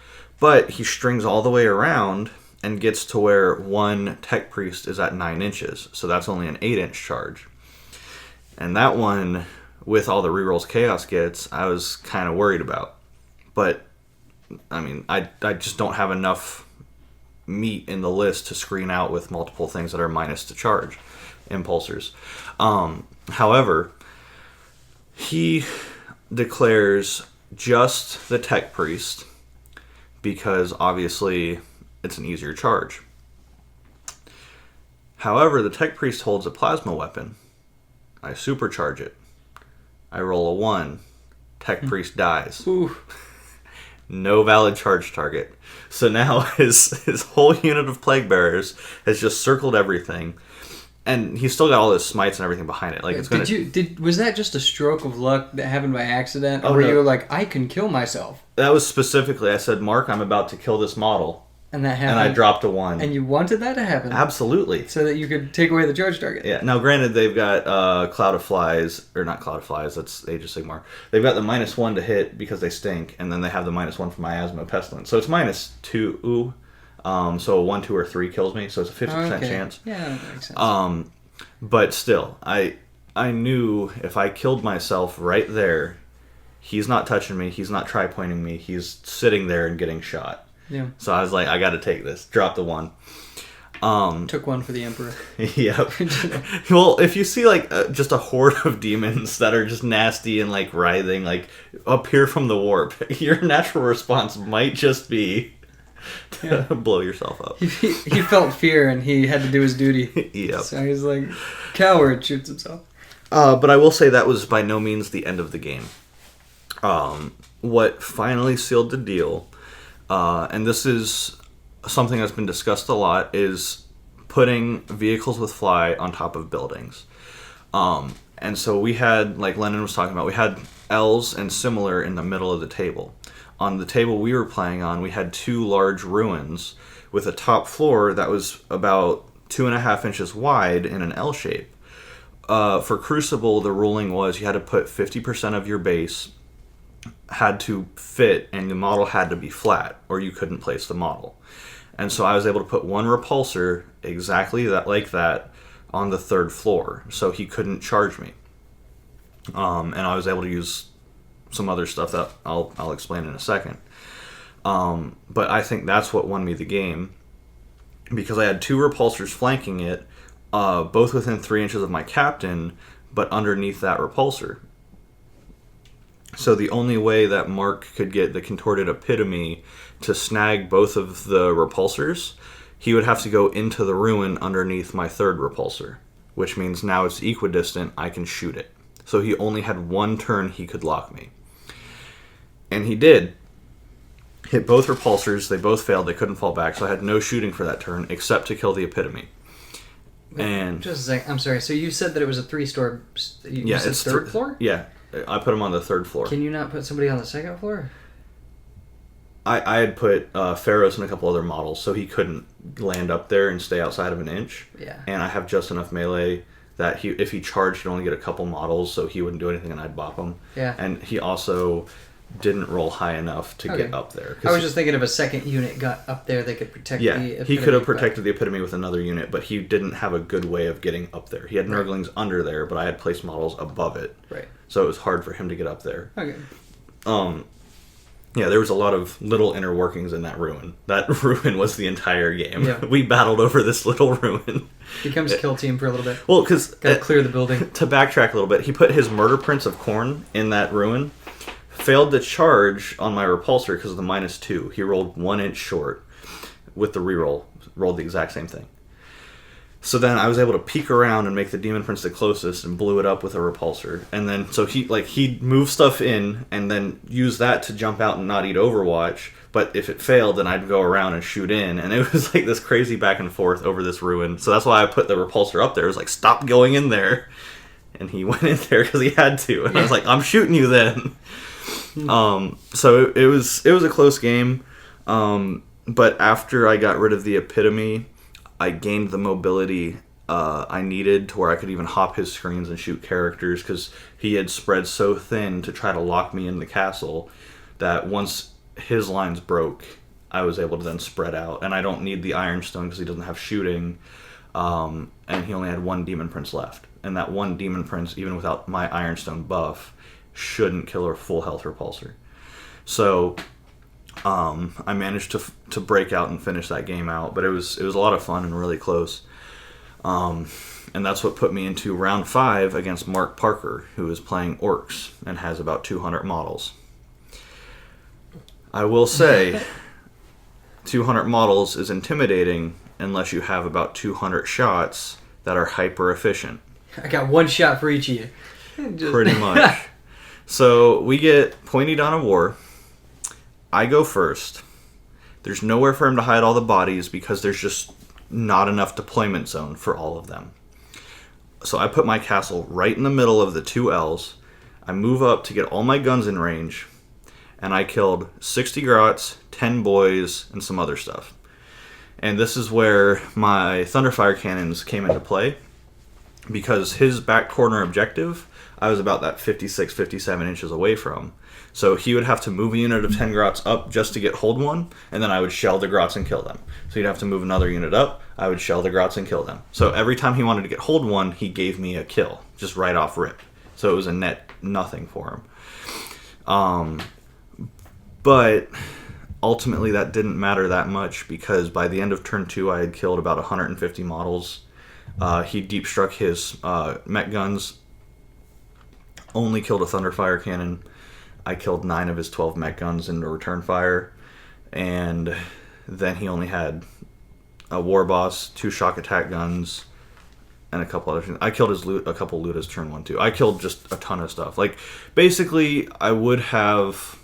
Speaker 3: But he strings all the way around and gets to where one Tech Priest is at 9 inches. So that's only an 8-inch charge. And that one, with all the rerolls Chaos gets, I was kind of worried about. But, I mean, I just don't have enough meat in the list to screen out with multiple things that are minus to charge. Impulsors. However, he declares just the Tech Priest, because obviously it's an easier charge. However, the Tech Priest holds a plasma weapon. I supercharge it. I roll a 1. Tech Priest dies.
Speaker 2: Ooh.
Speaker 3: No valid charge target. So now his whole unit of Plague Bearers has just circled everything. And he's still got all his smites and everything behind it. Like, it's
Speaker 2: was that just a stroke of luck that happened by accident? Or
Speaker 3: Oh,
Speaker 2: were
Speaker 3: no.
Speaker 2: you like, I can kill myself?
Speaker 3: That was specifically, I said, Mark, I'm about to kill this model.
Speaker 2: And that happened.
Speaker 3: And I dropped a 1.
Speaker 2: And you wanted that to happen?
Speaker 3: Absolutely.
Speaker 2: So that you could take away the charge target?
Speaker 3: Yeah. Now, granted, they've got Cloud of Flies, or not Cloud of Flies, that's Age of Sigmar. They've got the -1 to hit because they stink, and then they have the -1 for Miasma Pestilence. So it's -2. So a 1, 2, or 3 kills me, so it's a 50% chance.
Speaker 2: Yeah, that makes sense.
Speaker 3: But still, I knew if I killed myself right there, he's not touching me, he's not tri-pointing me, he's sitting there and getting shot.
Speaker 2: Yeah.
Speaker 3: So I was like, I gotta take this. Drop the 1.
Speaker 2: Took one for the Emperor.
Speaker 3: Yep. Well, if you see like just a horde of demons that are just nasty and like writhing, like appear from the warp, your natural response might just be to blow yourself up.
Speaker 2: He felt fear and he had to do his duty.
Speaker 3: Yep.
Speaker 2: So he's like, coward, shoots himself.
Speaker 3: But I will say that was by no means the end of the game. What finally sealed the deal, and this is something that's been discussed a lot, is putting vehicles with fly on top of buildings. And so we had, like Lennon was talking about, we had L's and similar in the middle of the table. On the table we were playing on, we had 2 large ruins with a top floor that was about 2.5 inches wide in an L shape. For Crucible, the ruling was you had to put 50% of your base had to fit, and the model had to be flat, or you couldn't place the model. And so I was able to put 1 repulsor exactly like that on the 3rd floor, so he couldn't charge me. And I was able to use some other stuff that I'll explain in a second. But I think that's what won me the game, because I had 2 repulsors flanking it, both within 3 inches of my captain, but underneath that repulsor. So the only way that Mark could get the Contorted Epitome to snag both of the repulsors, he would have to go into the ruin underneath my 3rd repulsor, which means now it's equidistant, I can shoot it. So he only had 1 turn he could lock me. And he did. Hit both repulsors, they both failed, they couldn't fall back, so I had no shooting for that turn except to kill the Epitome. And
Speaker 2: just a sec, I'm sorry, so you said that it was a 3-store, you said
Speaker 3: it's
Speaker 2: 3rd floor?
Speaker 3: Yeah, I put him on the 3rd floor.
Speaker 2: Can you not put somebody on the 2nd floor?
Speaker 3: I had put Pharaohs and a couple other models, so he couldn't land up there and stay outside of an inch.
Speaker 2: Yeah. And
Speaker 3: And I have just enough melee that if he charged, he'd only get a couple models, so he wouldn't do anything and I'd bop him.
Speaker 2: Yeah.
Speaker 3: And he also didn't roll high enough to
Speaker 2: Okay.
Speaker 3: get up there.
Speaker 2: I was just thinking if a second unit got up there, they could protect the Epitome.
Speaker 3: He could have protected the Epitome with another unit, but he didn't have a good way of getting up there. He had Nurglings under there, but I had placed models above it.
Speaker 2: Right.
Speaker 3: So it was hard for him to get up there.
Speaker 2: Okay.
Speaker 3: Yeah, there was a lot of little inner workings in that ruin. That ruin was the entire game.
Speaker 2: Yeah.
Speaker 3: We battled over this little ruin.
Speaker 2: Becomes kill team for a little bit.
Speaker 3: Well, because...
Speaker 2: Gotta clear the building.
Speaker 3: To backtrack a little bit, he put his Murder Prince of Corn in that ruin. Failed to charge on my repulsor because of the -2. He rolled 1 inch short with the reroll. Rolled the exact same thing. So then I was able to peek around and make the Demon Prince the closest and blew it up with a repulsor. And then, so he'd move stuff in and then use that to jump out and not eat Overwatch. But if it failed, then I'd go around and shoot in. And it was like this crazy back and forth over this ruin. So that's why I put the repulsor up there. It was like, stop going in there. And he went in there because he had to. And I was like, I'm shooting you then. So it was a close game. But after I got rid of the Epitome, I gained the mobility I needed to where I could even hop his screens and shoot characters, because he had spread so thin to try to lock me in the castle that once his lines broke, I was able to then spread out. And I don't need the Ironstone because he doesn't have shooting, and he only had 1 Demon Prince left. And that 1 Demon Prince, even without my Ironstone buff, shouldn't kill a full health repulsor. So I managed to break out and finish that game out, but it was a lot of fun and really close. And that's what put me into round 5 against Mark Parker, who is playing Orcs and has about 200 models. I will say, 200 models is intimidating unless you have about 200 shots that are hyper efficient.
Speaker 2: I got 1 shot for each of you.
Speaker 3: Pretty much. So we get Pointy Dawn of War. I go first. There's nowhere for him to hide all the bodies because there's just not enough deployment zone for all of them. So I put my castle right in the middle of the 2 L's. I move up to get all my guns in range, and I killed 60 grots, 10 boys, and some other stuff. And this is where my Thunderfire cannons came into play, because his back corner objective, I was about that 56, 57 inches away from. So he would have to move a unit of 10 grots up just to get hold 1, and then I would shell the grots and kill them. So he'd have to move another unit up, I would shell the grots and kill them. So every time he wanted to get hold 1, he gave me a kill, just right off rip. So it was a net nothing for him. But ultimately that didn't matter that much, because by the end of turn 2 I had killed about 150 models. He deep struck his mech guns, only killed a Thunderfire cannon. I killed 9 of his 12 mech guns into return fire, and then he only had a war boss, 2 shock attack guns, and a couple other things. I killed a couple Ludas turn 1 too. I killed just a ton of stuff. Like, basically, I would have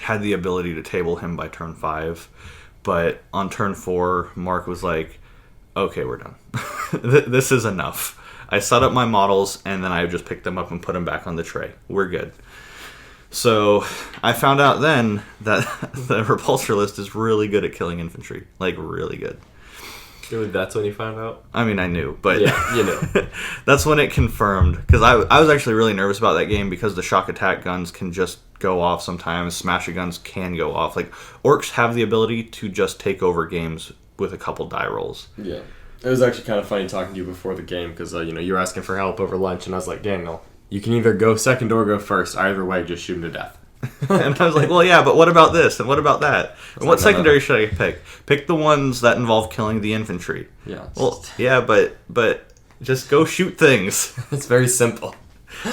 Speaker 3: had the ability to table him by turn 5, but on turn 4, Mark was like, okay, we're done. This is enough. I set up my models, and then I just picked them up and put them back on the tray. We're good. So I found out then that the repulsor list is really good at killing infantry. Like, really good.
Speaker 4: Really, that's when you found out?
Speaker 3: I mean, I knew, but
Speaker 4: yeah, you know.
Speaker 3: That's when it confirmed. Because I was actually really nervous about that game, because the shock attack guns can just go off sometimes. Smasher guns can go off. Like, Orcs have the ability to just take over games with a couple die rolls.
Speaker 4: Yeah. It was actually kind of funny talking to you before the game, because you were asking for help over lunch, and I was like, Daniel, you can either go second or go first. Either way, just shoot him to death.
Speaker 3: And I was like, well, yeah, but what about this? And what about that? And what secondary should I pick? Pick the ones that involve killing the infantry.
Speaker 4: Yeah.
Speaker 3: Well, yeah, but just go shoot things.
Speaker 4: It's very simple.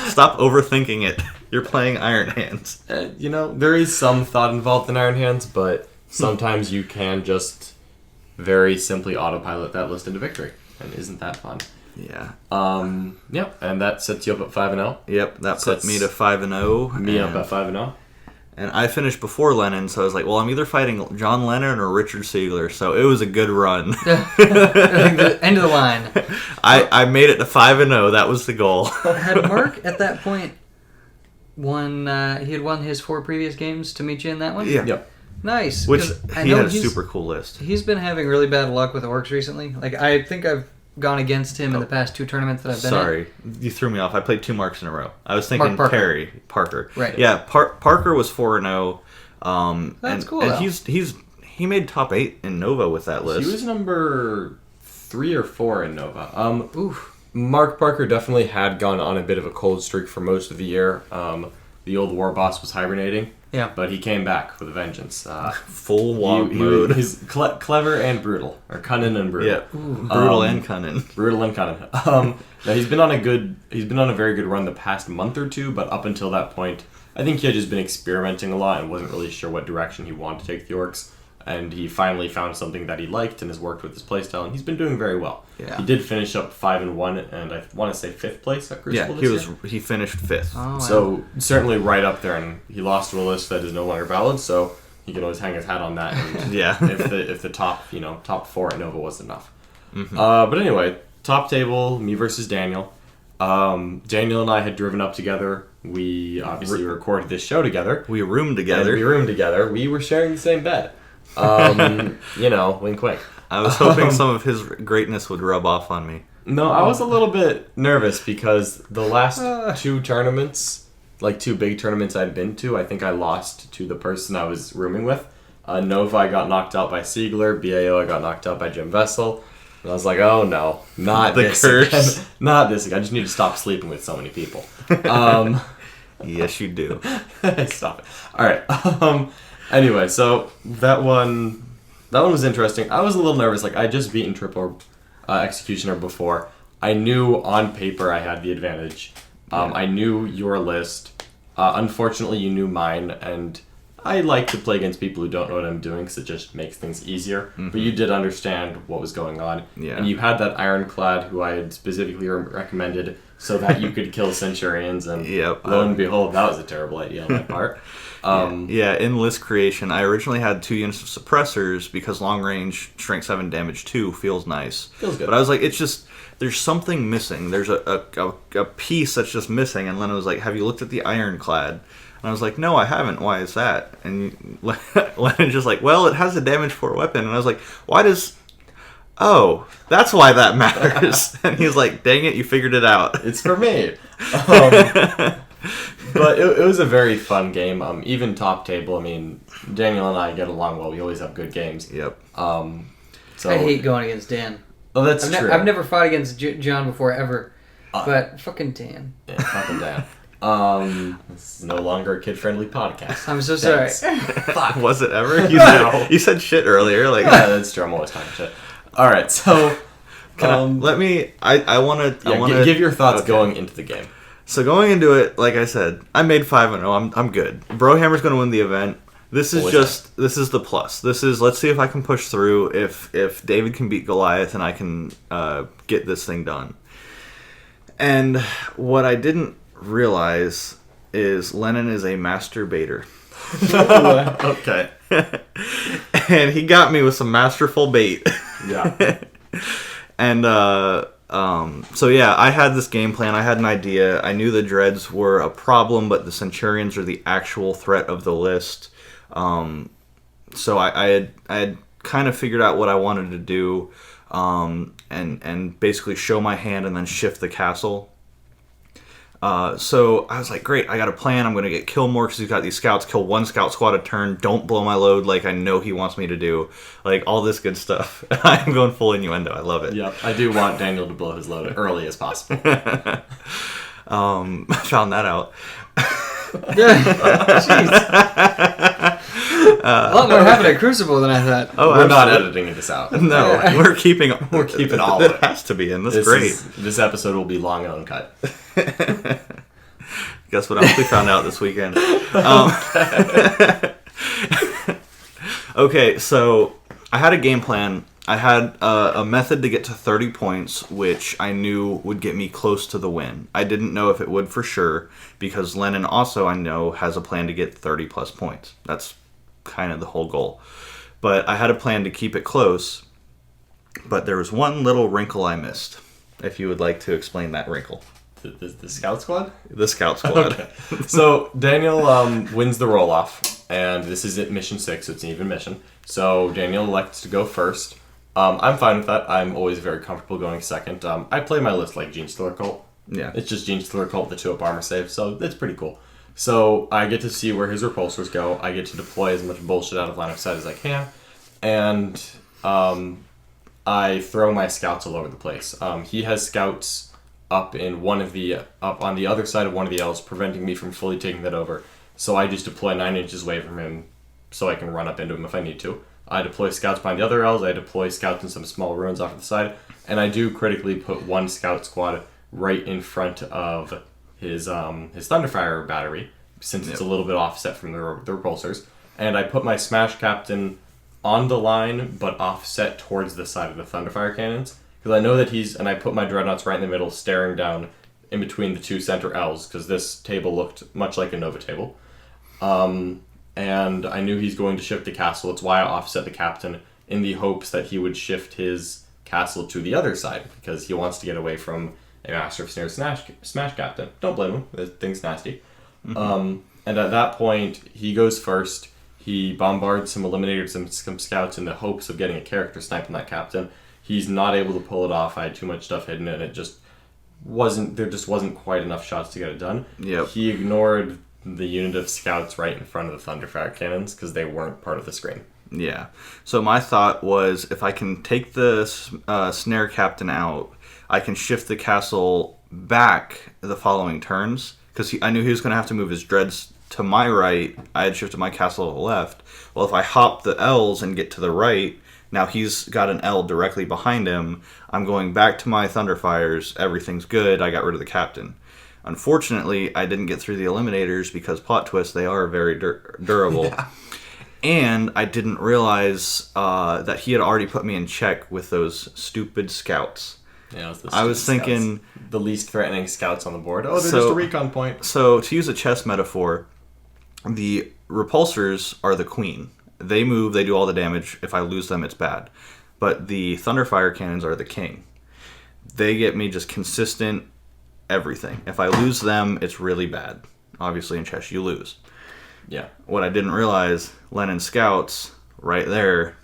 Speaker 3: Stop overthinking it. You're playing Iron Hands.
Speaker 4: There is some thought involved in Iron Hands, but sometimes you can just very simply autopilot that list into victory. And isn't that fun?
Speaker 3: Yeah.
Speaker 4: Yep. And that sets you up at 5-0.
Speaker 3: Yep, that put me to 5-0.
Speaker 4: Me up at 5-0.
Speaker 3: And I finished before Lennon, so I was like, well, I'm either fighting John Lennon or Richard Siegler, so it was a good run.
Speaker 2: The end of the line.
Speaker 3: I made it to 5-0. That was the goal.
Speaker 2: Had Mark at that point won? He had won his 4 previous games to meet you in that one.
Speaker 3: Yeah.
Speaker 4: Yep.
Speaker 2: Nice.
Speaker 3: Which
Speaker 2: I
Speaker 3: he
Speaker 2: know
Speaker 3: had a super cool list.
Speaker 2: He's been having really bad luck with Orcs recently. Like, I think I've gone against him in the past 2 tournaments that I've been in.
Speaker 3: Sorry, you threw me off. I played 2 Marks in a row. I was thinking Parker.
Speaker 2: Right.
Speaker 3: Yeah, Parker was 4-0.
Speaker 2: That's cool.
Speaker 3: And
Speaker 2: though.
Speaker 3: he made top 8 in Nova with that list.
Speaker 4: He was number 3 or 4 in Nova.
Speaker 2: Oof.
Speaker 4: Mark Parker definitely had gone on a bit of a cold streak for most of the year. The old war boss was hibernating.
Speaker 2: Yeah.
Speaker 4: But he came back with a vengeance.
Speaker 3: Full wog mode.
Speaker 4: He's clever and brutal, or cunning and brutal.
Speaker 3: Yeah, brutal and cunning.
Speaker 4: Brutal and cunning. Now he's been on a very good run the past month or 2, but up until that point, I think he had just been experimenting a lot and wasn't really sure what direction he wanted to take the orcs. And he finally found something that he liked and has worked with his playstyle, and he's been doing very well.
Speaker 3: Yeah.
Speaker 4: He did finish up 5-1, and I want to say 5th place at Crucible this year.
Speaker 3: He finished 5th.
Speaker 2: Oh, wow.
Speaker 4: So certainly right up there, and he lost to a list that is no longer valid, so he can always hang his hat on that. And
Speaker 3: Yeah.
Speaker 4: if the top 4 at Nova was enough. Mm-hmm. But anyway, top table, me versus Daniel. Daniel and I had driven up together. We obviously recorded this show together.
Speaker 3: We roomed together.
Speaker 4: We were sharing the same bed. Wink wink.
Speaker 3: I was hoping some of his greatness would rub off on me.
Speaker 4: No, I was a little bit nervous because the last 2 tournaments, like 2 big tournaments I'd been to, I think I lost to the person I was rooming with. Nova, I got knocked out by Siegler. BAO, I got knocked out by Jim Vessel. And I was like, oh no, not
Speaker 3: The
Speaker 4: this
Speaker 3: curse.
Speaker 4: again. Not this again. I just need to stop sleeping with so many people.
Speaker 3: Yes, you do.
Speaker 4: Stop it. All right. Anyway, so that one was interesting. I was a little nervous. Like, I just beaten Triple Executioner before. I knew on paper I had the advantage. I knew your list. Unfortunately, you knew mine, and I like to play against people who don't know what I'm doing because it just makes things easier. Mm-hmm. But you did understand what was going on.
Speaker 3: Yeah.
Speaker 4: And you had that Ironclad who I had specifically recommended so that you could kill Centurions, and lo and behold, that was a terrible idea on my part.
Speaker 3: In list creation, I originally had 2 units of suppressors because long range strength 7 damage 2 feels nice.
Speaker 4: Feels good.
Speaker 3: But I was like, it's just, there's something missing. There's a piece that's just missing. And Lena was like, have you looked at the Ironclad? And I was like, no, I haven't. Why is that? And Lennon just like, well, it has a damage 4 weapon. And I was like, oh, that's why that matters. And he was like, dang it, you figured it out.
Speaker 4: It's for me. But it was a very fun game. Even top table, I mean, Daniel and I get along well. We always have good games.
Speaker 3: Yep.
Speaker 2: I hate going against Dan.
Speaker 4: Oh, that's true.
Speaker 2: I've never fought against John before, ever. But fucking Dan.
Speaker 4: Yeah, fucking Dan. This is no longer a kid-friendly podcast.
Speaker 2: I'm so sorry.
Speaker 4: Fuck.
Speaker 3: Was it ever? You said shit earlier. Like,
Speaker 4: yeah, that's true. I'm always talking shit. All right, so
Speaker 3: I want to
Speaker 4: give your thoughts going into the game.
Speaker 3: So going into it, like I said, I made 5-0. I'm good. Brohammer's going to win the event. This is the plus. Let's see if I can push through. If David can beat Goliath and I can get this thing done. And what I didn't realize is Lennon is a masturbator.
Speaker 4: Okay.
Speaker 3: And he got me with some masterful bait.
Speaker 4: Yeah.
Speaker 3: And so yeah, I had this game plan. I had an idea. I knew the dreads were a problem, but the Centurions are the actual threat of the list. So I had kind of figured out what I wanted to do, and basically show my hand and then shift the castle. So I was like, great, I got a plan. I'm going to get Killmore because he's got these scouts. Kill 1 scout squad a turn. Don't blow my load like I know he wants me to do. Like, all this good stuff. I'm going full innuendo. I love it.
Speaker 4: Yep, I do want Daniel to blow his load as early as possible.
Speaker 3: I found that out.
Speaker 2: Jeez. A lot more happened at Crucible than I thought.
Speaker 3: Oh,
Speaker 4: we're not editing this out.
Speaker 3: No, we're keeping
Speaker 4: all of it.
Speaker 3: It has to be in. This is great.
Speaker 4: This episode will be long and uncut.
Speaker 3: Guess what else we found out this weekend? Okay, so I had a game plan. I had a method to get to 30 points, which I knew would get me close to the win. I didn't know if it would for sure, because Lennon also, I know, has a plan to get 30 plus points. That's kind of the whole goal. But I had a plan to keep it close, but there was one little wrinkle I missed, if you would like to explain that wrinkle.
Speaker 4: The scout squad?
Speaker 3: The scout squad.
Speaker 4: Okay. So Daniel wins the roll-off, and this is at mission 6, so it's an even mission. So Daniel elects to go first. I'm fine with that. I'm always very comfortable going second. I play my list like Gene Stealer Cult.
Speaker 3: Yeah.
Speaker 4: It's just Gene Stealer Cult, the 2-up armor save, so it's pretty cool. So I get to see where his repulsors go. I get to deploy as much bullshit out of line of sight as I can. And I throw my scouts all over the place. He has scouts up on the other side of one of the L's, preventing me from fully taking that over. So I just deploy 9 inches away from him so I can run up into him if I need to. I deploy scouts behind the other L's. I deploy scouts in some small ruins off to the side. And I do critically put one scout squad right in front of his Thunderfire battery, since it's a little bit offset from the repulsors. And I put my Smash Captain on the line, but offset towards the side of the Thunderfire cannons. Because I know that and I put my Dreadnoughts right in the middle, staring down in between the 2 center L's, because this table looked much like a Nova table. And I knew he's going to shift the castle. It's why I offset the captain, in the hopes that he would shift his castle to the other side, because he wants to get away from a Master of Snares Smash Captain. Don't blame him. The thing's nasty. And at that point, he goes first. He bombards some Eliminators and some scouts in the hopes of getting a character snipe on that captain. He's not able to pull it off. I had too much stuff hidden, and there just wasn't quite enough shots to get it done.
Speaker 3: Yep.
Speaker 4: He ignored the unit of scouts right in front of the Thunderfire cannons because they weren't part of the screen.
Speaker 3: Yeah. So my thought was, if I can take the Snare Captain out, I can shift the castle back the following turns, because I knew he was going to have to move his dreads to my right. I had shifted my castle to the left. Well, if I hop the L's and get to the right, now he's got an L directly behind him. I'm going back to my Thunderfires. Everything's good. I got rid of the captain. Unfortunately, I didn't get through the Eliminators because, plot twist, they are very durable. Yeah. And I didn't realize that he had already put me in check with those stupid scouts.
Speaker 4: Yeah,
Speaker 3: I was thinking...
Speaker 4: Scouts. The least threatening scouts on the board. Oh, they're just a recon point.
Speaker 3: So, to use a chess metaphor, the repulsors are the queen. They move, they do all the damage. If I lose them, it's bad. But the Thunderfire cannons are the king. They get me just consistent everything. If I lose them, it's really bad. Obviously, in chess, you lose.
Speaker 4: Yeah.
Speaker 3: What I didn't realize, Lenin scouts, right there.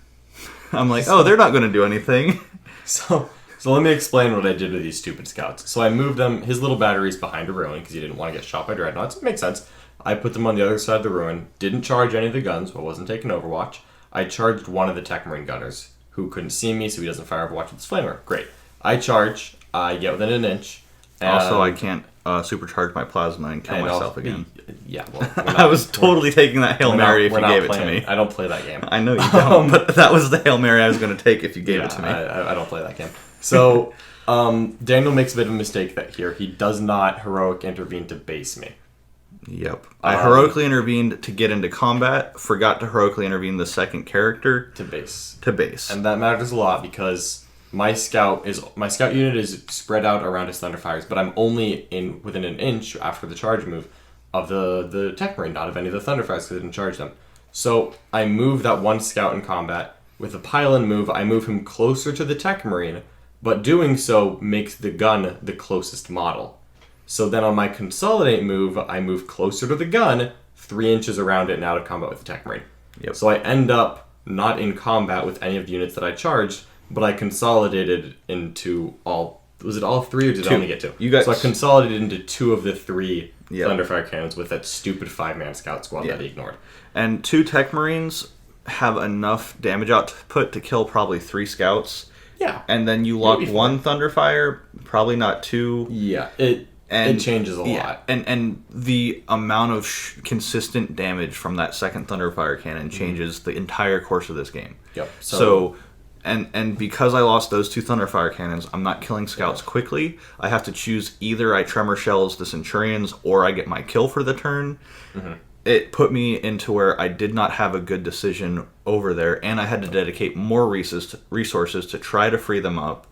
Speaker 3: I'm like, oh, they're not going to do anything.
Speaker 4: So let me explain what I did with these stupid scouts. So I moved them, his little batteries behind a ruin, because he didn't want to get shot by dreadnoughts. It makes sense. I put them on the other side of the ruin, didn't charge any of the guns, but wasn't taking Overwatch. I charged one of the Tech Marine gunners, who couldn't see me, so he doesn't fire Overwatch with his flamer. Great. I charge, I get within an inch.
Speaker 3: Also, I can't supercharge my plasma and kill myself again.
Speaker 4: Yeah, well,
Speaker 3: I was totally taking that Hail Mary if you gave it to me.
Speaker 4: I don't play that game.
Speaker 3: I know you don't, but that was the Hail Mary I was going to take if you gave it to me.
Speaker 4: I don't play that game. So, Daniel makes a bit of a mistake here. He does not heroic intervene to base me.
Speaker 3: Yep. I heroically intervened to get into combat, forgot to heroically intervene the second character.
Speaker 4: To base.
Speaker 3: And
Speaker 4: that matters a lot because my scout unit is spread out around his Thunderfires, but I'm only within an inch after the charge move of the Tech Marine, not of any of the Thunderfires because I didn't charge them. So I move that one scout in combat. With a pylon move, I move him closer to the Tech Marine, but doing so makes the gun the closest model. So then on my consolidate move, I move closer to the gun, 3 inches around it and out of combat with the Tech Marine.
Speaker 3: Yep.
Speaker 4: So I end up not in combat with any of the units that I charged, but I consolidated into all... Was it all 3 or did I only get 2? So I consolidated into 2 of the 3 Thunderfire cannons with that stupid 5-man scout squad that he ignored.
Speaker 3: And 2 Tech Marines have enough damage output to kill probably 3 scouts.
Speaker 4: Yeah.
Speaker 3: And then you lock 1 Thunderfire, probably not 2.
Speaker 4: Yeah, it changes a lot.
Speaker 3: And the amount of consistent damage from that second Thunderfire cannon changes the entire course of this game.
Speaker 4: Yep.
Speaker 3: So and because I lost those 2 Thunderfire cannons, I'm not killing scouts quickly. I have to choose either I Tremor Shells the Centurions or I get my kill for the turn. Mm-hmm. It put me into where I did not have a good decision over there, and I had to dedicate more resources to try to free them up,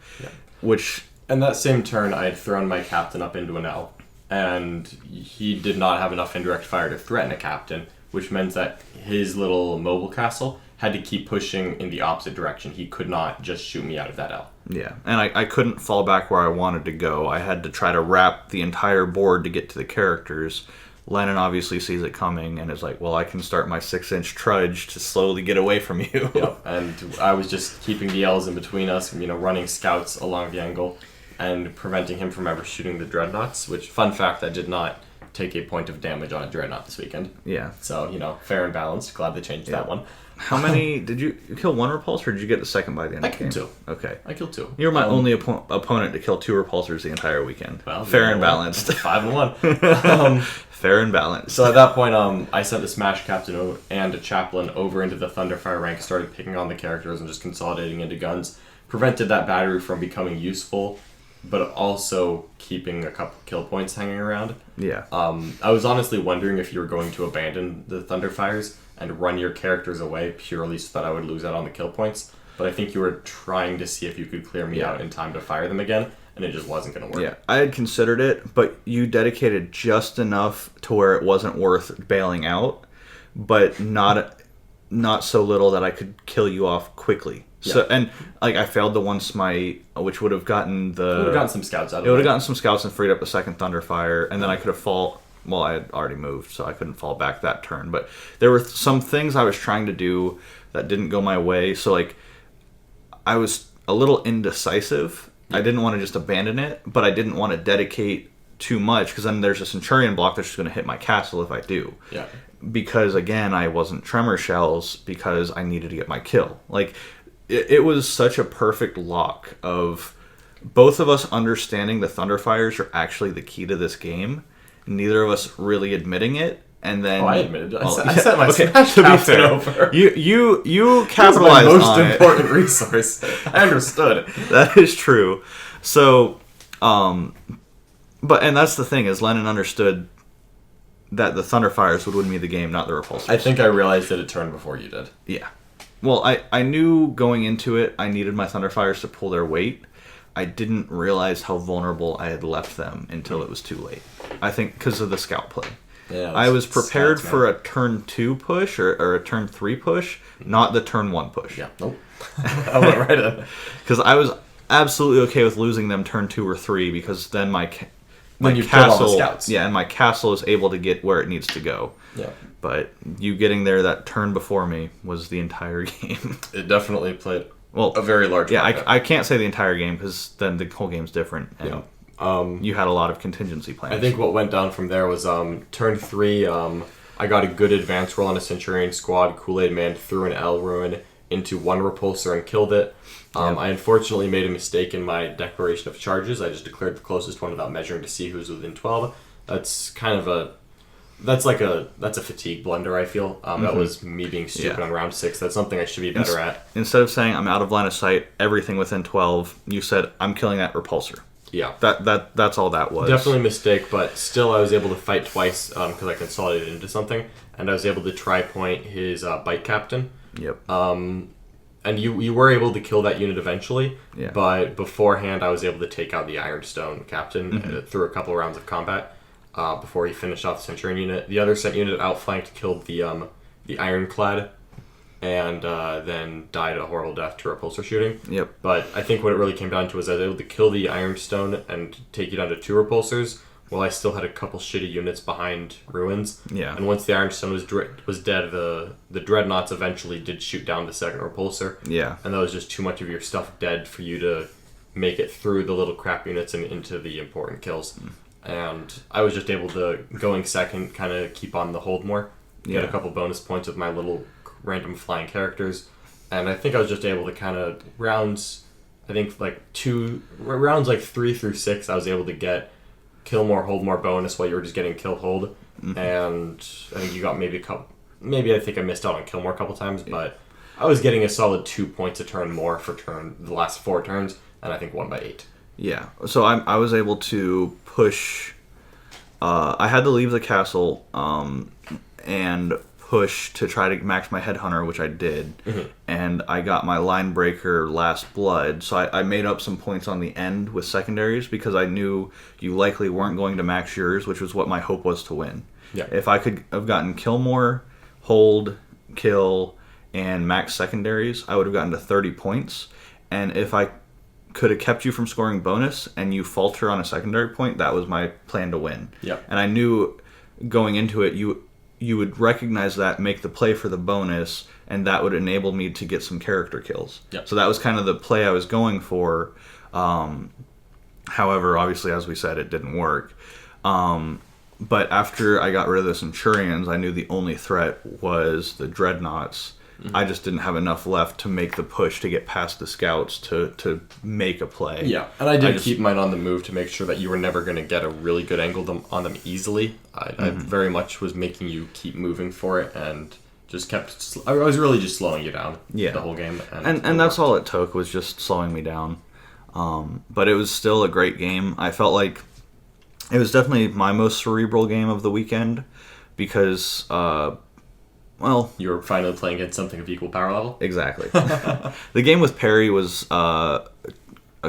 Speaker 4: And that same turn, I had thrown my captain up into an L, and he did not have enough indirect fire to threaten a captain, which meant that his little mobile castle had to keep pushing in the opposite direction. He could not just shoot me out of that L.
Speaker 3: Yeah, and I couldn't fall back where I wanted to go. I had to try to wrap the entire board to get to the characters, Lennon obviously sees it coming and is like, well, I can start my 6-inch trudge to slowly get away from you.
Speaker 4: Yep. And I was just keeping the L's in between us, running scouts along the angle and preventing him from ever shooting the dreadnoughts, which, fun fact, I did not take a point of damage on a dreadnought this weekend.
Speaker 3: Yeah.
Speaker 4: So, fair and balanced. Glad they changed that one.
Speaker 3: How many... Did you kill 1 repulsor, or did you get the second by the end of the game?
Speaker 4: I killed 2.
Speaker 3: Okay.
Speaker 4: I killed 2.
Speaker 3: You were my only opponent to kill 2 repulsors the entire weekend.
Speaker 4: Well,
Speaker 3: fair and balanced.
Speaker 4: 5-1.
Speaker 3: Fair and balanced.
Speaker 4: So at that point, I sent the Smash Captain and a Chaplain over into the Thunderfire rank, started picking on the characters and just consolidating into guns. Prevented that battery from becoming useful, but also keeping a couple kill points hanging around.
Speaker 3: Yeah.
Speaker 4: I was honestly wondering if you were going to abandon the Thunderfires and run your characters away purely so that I would lose out on the kill points. But I think you were trying to see if you could clear me out in time to fire them again, and it just wasn't going to work.
Speaker 3: Yeah, I had considered it, but you dedicated just enough to where it wasn't worth bailing out, but not so little that I could kill you off quickly.
Speaker 4: Yeah.
Speaker 3: So and I failed the one smite, which would have gotten
Speaker 4: some scouts out of it.
Speaker 3: It would have gotten some scouts and freed up a second Thunderfire, and then I could have Well, I had already moved, so I couldn't fall back that turn. But there were some things I was trying to do that didn't go my way. So, I was a little indecisive. I didn't want to just abandon it, but I didn't want to dedicate too much, because then there's a Centurion block that's just going to hit my castle if I do.
Speaker 4: Yeah.
Speaker 3: Because, again, I wasn't Tremor Shells because I needed to get my kill. It was such a perfect lock of both of us understanding the Thunderfires are actually the key to this game. Neither of us really admitting it, and then
Speaker 4: I admitted it. I set my Smash
Speaker 3: to be
Speaker 4: Captain
Speaker 3: fair,
Speaker 4: over.
Speaker 3: you capitalized on it.
Speaker 4: Most important resource. I understood.
Speaker 3: That is true. So, and that's the thing is Lennon understood that the Thunderfires would win me the game, not the Repulsors.
Speaker 4: I think I realized that it turned before you did.
Speaker 3: Yeah. Well, I knew going into it I needed my Thunderfires to pull their weight. I didn't realize how vulnerable I had left them until it was too late. I think because of the scout play.
Speaker 4: Yeah,
Speaker 3: I was prepared for a turn 2 push or a turn 3 push, not the turn 1 push.
Speaker 4: Yeah, nope. I went right in.
Speaker 3: Because I was absolutely okay with losing them turn 2 or 3, because then my
Speaker 4: When you killed all the scouts.
Speaker 3: Yeah, and my castle is able to get where it needs to go.
Speaker 4: Yeah.
Speaker 3: But you getting there that turn before me was the entire game.
Speaker 4: It definitely played a very large part.
Speaker 3: Yeah, I can't say the entire game, because then the whole game's different. And you had a lot of contingency plans.
Speaker 4: I think what went down from there was turn 3, I got a good advance roll on a Centurion squad. Kool-Aid Man threw an L Ruin into 1 repulsor and killed it. I unfortunately made a mistake in my declaration of charges. I just declared the closest one without measuring to see who's within 12. That's kind of that's a fatigue blunder, I feel. That was me being stupid on round 6. That's something I should be better at.
Speaker 3: Instead of saying I'm out of line of sight, everything within 12, you said I'm killing that repulsor.
Speaker 4: Yeah.
Speaker 3: That's all that was.
Speaker 4: Definitely a mistake, but still I was able to fight twice because I consolidated into something, and I was able to tri-point his bike captain.
Speaker 3: Yep.
Speaker 4: And you were able to kill that unit eventually, but beforehand I was able to take out the Ironstone captain through a couple rounds of combat before he finished off the Centurion unit. The other set unit outflanked, killed the Ironclad, and then died a horrible death to repulsor shooting.
Speaker 3: Yep.
Speaker 4: But I think what it really came down to was I was able to kill the Ironstone and take you down to 2 repulsors, while I still had a couple shitty units behind ruins.
Speaker 3: Yeah.
Speaker 4: And once the Ironstone was dead, the Dreadnoughts eventually did shoot down the second repulsor.
Speaker 3: Yeah.
Speaker 4: And that was just too much of your stuff dead for you to make it through the little crap units and into the important kills. And I was just able to, going second, kind of keep on the hold more. Get a couple bonus points with my little random flying characters. And I think I was just able to kind of rounds 3 through 6, I was able to get kill more, hold more bonus while you were just getting kill hold. And I think you got maybe I think I missed out on kill more a couple times, but I was getting a solid 2 points a turn more for the last 4 turns, and I think won by 8.
Speaker 3: Yeah. So I was able to push. I had to leave the castle and push to try to max my headhunter, which I did, and I got my line breaker last blood, so I made up some points on the end with secondaries, because I knew you likely weren't going to max yours, which was what my hope was to win.
Speaker 4: Yeah.
Speaker 3: If I could have gotten kill more, hold, kill, and max secondaries, I would have gotten to 30 points, and if I could have kept you from scoring bonus and you falter on a secondary point, that was my plan to win.
Speaker 4: Yep.
Speaker 3: And I knew going into it, you would recognize that, make the play for the bonus, and that would enable me to get some character kills.
Speaker 4: Yep.
Speaker 3: So that was kind of the play I was going for. However, obviously, as we said, it didn't work. But after I got rid of the Centurions, I knew the only threat was the Dreadnoughts. Mm-hmm. I just didn't have enough left to make the push to get past the Scouts to make a play.
Speaker 4: Yeah, and I did keep mine on the move to make sure that you were never going to get a really good angle on them easily. I very much was making you keep moving for it, and just kept... I was really just slowing you down the whole game.
Speaker 3: And that's all it took, was just slowing me down. But it was still a great game. I felt like it was definitely my most cerebral game of the weekend because... you
Speaker 4: were finally playing against something of equal power level?
Speaker 3: Exactly. The game with Perry was a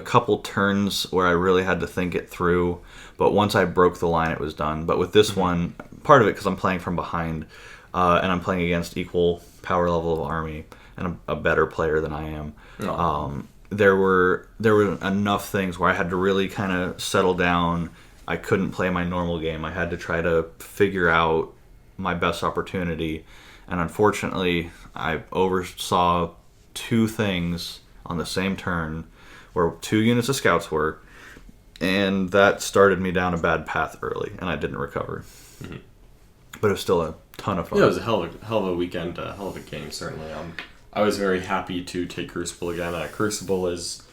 Speaker 3: couple turns where I really had to think it through, but once I broke the line, it was done. But with this one, part of it because I'm playing from behind, and I'm playing against equal power level of army, and a better player than I am.
Speaker 4: Oh.
Speaker 3: There were enough things where I had to really kind of settle down. I couldn't play my normal game. I had to try to figure out my best opportunity. And unfortunately, I oversaw two things on the same turn where 2 units of scouts were, and that started me down a bad path early, and I didn't recover. Mm-hmm. But it was still a ton of fun.
Speaker 4: Yeah, it was a hell of a weekend, a hell of a game, certainly. I was very happy to take Crucible again. Crucible is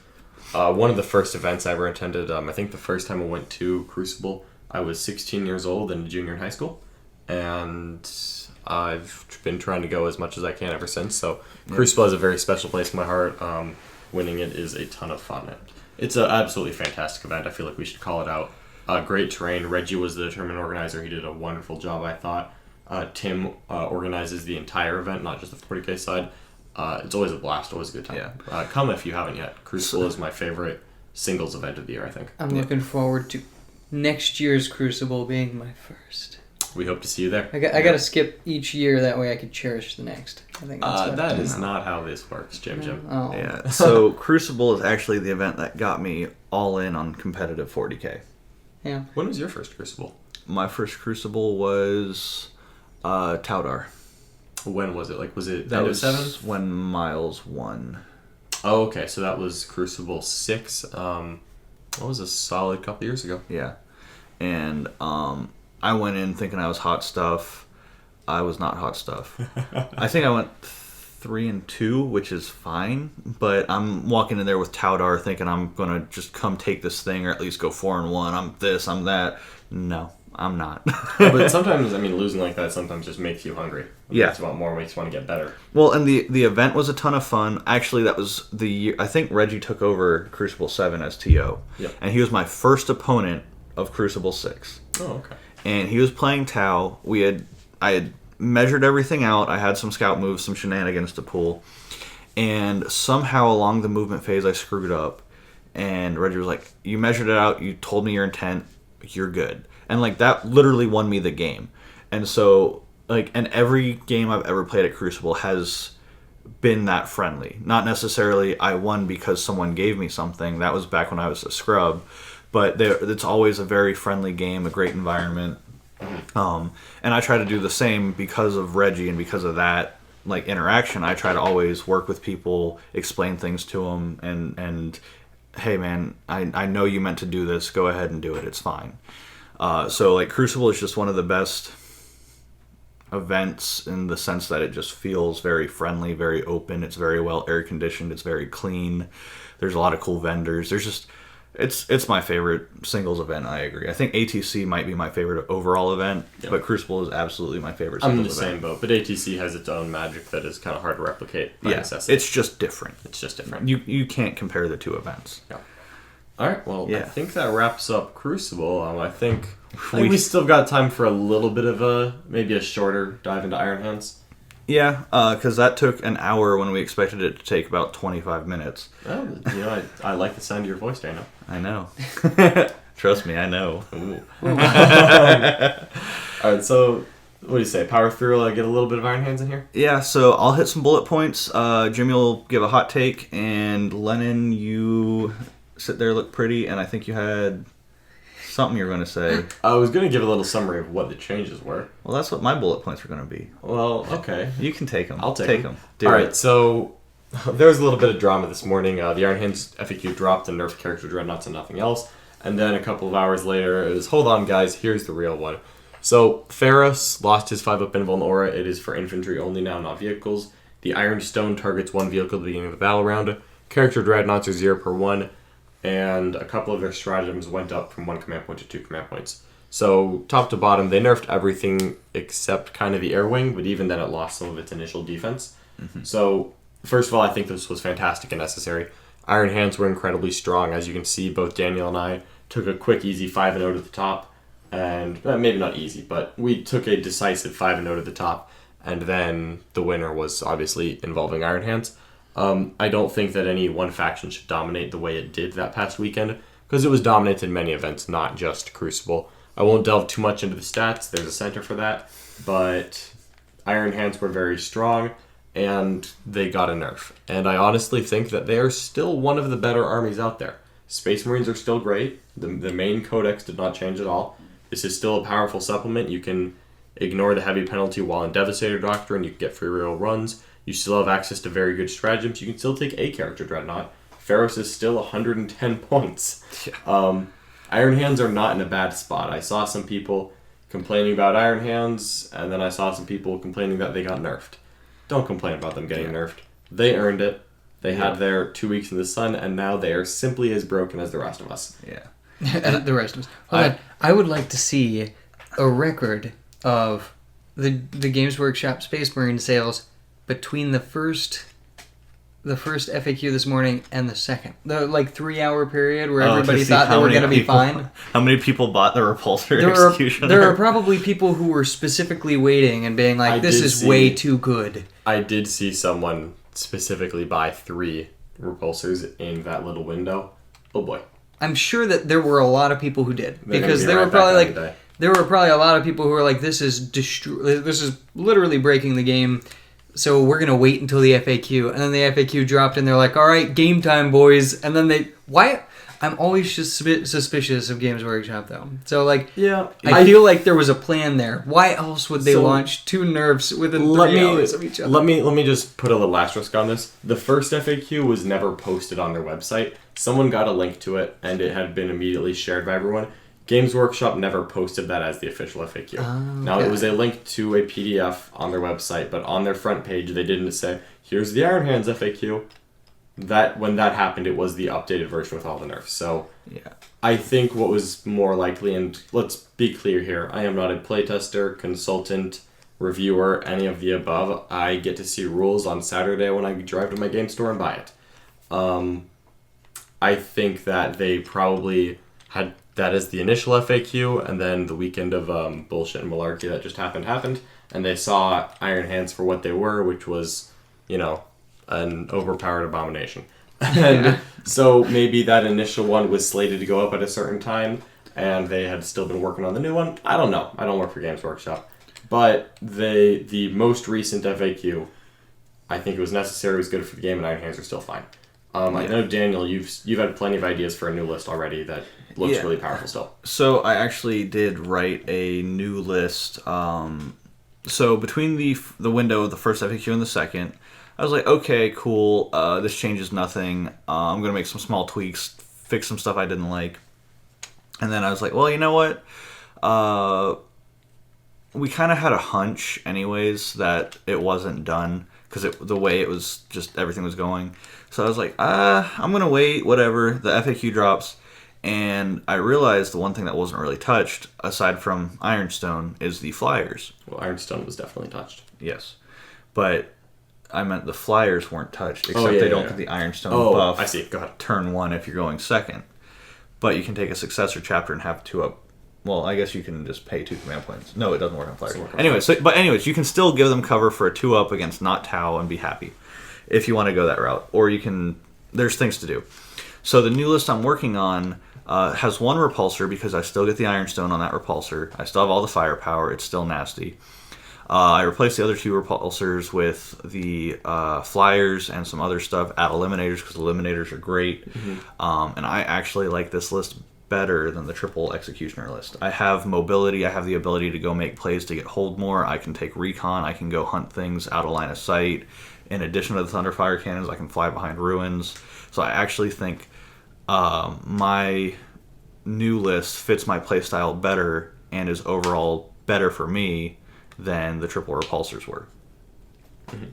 Speaker 4: one of the first events I ever attended. I think the first time I went to Crucible, I was 16 years old and a junior in high school, and I've been trying to go as much as I can ever since. So Crucible has a very special place in my heart. Winning it is a ton of fun. It's an absolutely fantastic event. I feel like we should call it out. Great terrain. Reggie was the tournament organizer. He did a wonderful job, I thought. Tim organizes the entire event, not just the 40K side. It's always a blast, always a good time.
Speaker 3: Yeah.
Speaker 4: Come if you haven't yet. Crucible is my favorite singles event of the year, I think.
Speaker 2: I'm looking forward to next year's Crucible being my first.
Speaker 4: We hope to see you there.
Speaker 2: I got to skip each year, that way I could cherish the next. I think that's
Speaker 4: that is not how this works, Jim.
Speaker 2: Oh.
Speaker 3: Yeah. So Crucible is actually the event that got me all in on competitive 40K.
Speaker 2: Yeah.
Speaker 4: When was your first Crucible?
Speaker 3: My first Crucible was Taudar.
Speaker 4: When was it? Like, was it
Speaker 3: That
Speaker 4: end
Speaker 3: was
Speaker 4: of 7?
Speaker 3: when Miles won.
Speaker 4: Oh, okay. So that was Crucible 6. What was a solid couple years ago?
Speaker 3: Yeah. And I went in thinking I was hot stuff. I was not hot stuff. I think I went 3-2, which is fine. But I'm walking in there with Taudar thinking I'm going to just come take this thing or at least go 4-1. I'm this, I'm that. No, I'm not.
Speaker 4: But sometimes, losing like that sometimes just makes you hungry.
Speaker 3: Yeah.
Speaker 4: Makes you want more, makes you want to get better.
Speaker 3: Well, and the event was a ton of fun. Actually, that was the year. I think Reggie took over Crucible 7 as TO.
Speaker 4: Yep.
Speaker 3: And he was my first opponent of Crucible 6.
Speaker 4: Oh, okay.
Speaker 3: And he was playing Tau. I had measured everything out. I had some scout moves, some shenanigans to pull. And somehow along the movement phase, I screwed up. And Reggie was like, you measured it out. You told me your intent. You're good. And, that literally won me the game. And so, and every game I've ever played at Crucible has been that friendly. Not necessarily I won because someone gave me something. That was back when I was a scrub. But it's always a very friendly game, a great environment. And I try to do the same because of Reggie and because of that interaction. I try to always work with people, explain things to them, and hey man, I know you meant to do this. Go ahead and do it. It's fine. So Crucible is just one of the best events in the sense that it just feels very friendly, very open. It's very well air conditioned. It's very clean. There's a lot of cool vendors. There's just It's my favorite singles event, I agree. I think ATC might be my favorite overall event, but Crucible is absolutely my favorite singles event.
Speaker 4: I'm in the same boat, but ATC has its own magic that is kind of hard to replicate by necessity.
Speaker 3: It's just different. You can't compare the two events.
Speaker 4: Yeah. All right, well, I think that wraps up Crucible. I think we still got time for a little bit of maybe a shorter dive into Iron Hands.
Speaker 3: Yeah, because that took an hour when we expected it to take about 25 minutes.
Speaker 4: Well, I like the sound of your voice, Daniel.
Speaker 3: I know. Trust me, I know.
Speaker 4: All right, so what do you say? Power through, get a little bit of Iron Hands in here?
Speaker 3: Yeah, so I'll hit some bullet points. Jimmy will give a hot take, and Lennon, you sit there, look pretty, and I think you had something you were going to say.
Speaker 4: I was going to give a little summary of what the changes were.
Speaker 3: Well, that's what my bullet points were going to be.
Speaker 4: Well, okay.
Speaker 3: You can take them.
Speaker 4: I'll take them.
Speaker 3: Do
Speaker 4: All
Speaker 3: it.
Speaker 4: right, so there was a little bit of drama this morning. The Iron Hands FAQ dropped the nerfed character dreadnoughts and nothing else. And then a couple of hours later, it was, hold on, guys, here's the real one. So, Pharos lost his 5-up invuln aura. It is for infantry only now, not vehicles. The Iron Stone targets one vehicle at the beginning of the battle round. Character dreadnoughts are 0 per 1. And a couple of their stratagems went up from 1 command point to 2 command points. So, top to bottom, they nerfed everything except kind of the air wing, but even then it lost some of its initial defense. Mm-hmm. So, first of all, I think this was fantastic and necessary. Iron Hands were incredibly strong. As you can see, both Daniel and I took a quick, easy 5-0 to the top. And maybe not easy, but we took a decisive 5-0 to the top. And then the winner was obviously involving Iron Hands. I don't think that any one faction should dominate the way it did that past weekend, because it was dominated in many events, not just Crucible. I won't delve too much into the stats. There's a center for that. But Iron Hands were very strong, and they got a nerf. And I honestly think that they are still one of the better armies out there. Space Marines are still great. The main codex did not change at all. This is still a powerful supplement. You can ignore the heavy penalty while in Devastator Doctrine. You can get free real runs. You still have access to very good stratagems. You can still take a character dreadnought. Pharos is still 110 points. Yeah. Iron Hands are not in a bad spot. I saw some people complaining about Iron Hands, and then I saw some people complaining that they got nerfed. Don't complain about them getting nerfed. They earned it. They had their 2 weeks in the sun, and now they are simply as broken as the rest of us.
Speaker 3: Yeah.
Speaker 2: The rest of us. Hold on. I would like to see a record of the Games Workshop Space Marine sales between the first FAQ this morning and the second. The 3-hour period where everybody thought they were going to be fine.
Speaker 3: How many people bought the Repulsor Executioner?
Speaker 2: There are probably people who were specifically waiting and being like, this is way too good.
Speaker 4: I did see someone specifically buy 3 Repulsors in that little window. Oh boy.
Speaker 2: I'm sure that there were a lot of people who did, because there were probably a lot of people who were like, this is literally breaking the game, so we're gonna wait until the FAQ. And then the FAQ dropped, and they're like, all right, game time, boys. And then I'm always just suspicious of Games Workshop, though. So I feel like there was a plan there. Why else would they launch 2 nerfs within 3 hours of each other?
Speaker 4: Let me just put a little asterisk on this. The first FAQ was never posted on their website. Someone got a link to it, and it had been immediately shared by everyone. Games Workshop never posted that as the official FAQ. Now, it was a link to a PDF on their website, but on their front page, they didn't say, here's the Iron Hands FAQ. When that happened, it was the updated version with all the nerfs. So,
Speaker 3: yeah.
Speaker 4: I think what was more likely, and let's be clear here, I am not a playtester, consultant, reviewer, any of the above. I get to see rules on Saturday when I drive to my game store and buy it. I think that they probably had that as the initial FAQ, and then the weekend of bullshit and malarkey that just happened, and they saw Iron Hands for what they were, which was, an overpowered abomination. And so maybe that initial one was slated to go up at a certain time, and they had still been working on the new one. I don't know. I don't work for Games Workshop. But the most recent FAQ, I think it was necessary, it was good for the game, and Iron Hands are still fine. I know, Daniel, you've had plenty of ideas for a new list already that looks really powerful still.
Speaker 3: So I actually did write a new list. So between the window of the first FAQ and the second, I was like, okay, cool, this changes nothing. I'm going to make some small tweaks, fix some stuff I didn't like. And then I was like, well, you know what? We kind of had a hunch anyways that it wasn't done, because the way it was just, everything was going. So I was like, I'm going to wait, whatever. The FAQ drops. And I realized the one thing that wasn't really touched, aside from Ironstone, is the flyers.
Speaker 4: Well, Ironstone was definitely touched.
Speaker 3: Yes. But I meant the flyers weren't touched, except they don't get the Ironstone buff.
Speaker 4: I see. Go ahead.
Speaker 3: Turn 1 if you're going second. But you can take a successor chapter and have 2 up. Well, I guess you can just pay 2 command points. No, it doesn't work on flyers. Anyways, you can still give them cover for a 2 up against not Tau and be happy, if you want to go that route. Or you can. There's things to do. So the new list I'm working on has 1 repulsor, because I still get the Ironstone on that repulsor. I still have all the firepower. It's still nasty. I replaced the other 2 repulsors with the flyers and some other stuff. Add eliminators, because eliminators are great. Mm-hmm. And I actually like this list better than the triple executioner list. I have mobility. I have the ability to go make plays to get hold more. I can take recon. I can go hunt things out of line of sight. In addition to the Thunderfire cannons, I can fly behind ruins. So I actually think my new list fits my playstyle better and is overall better for me than the triple repulsors were.
Speaker 4: Mm-hmm.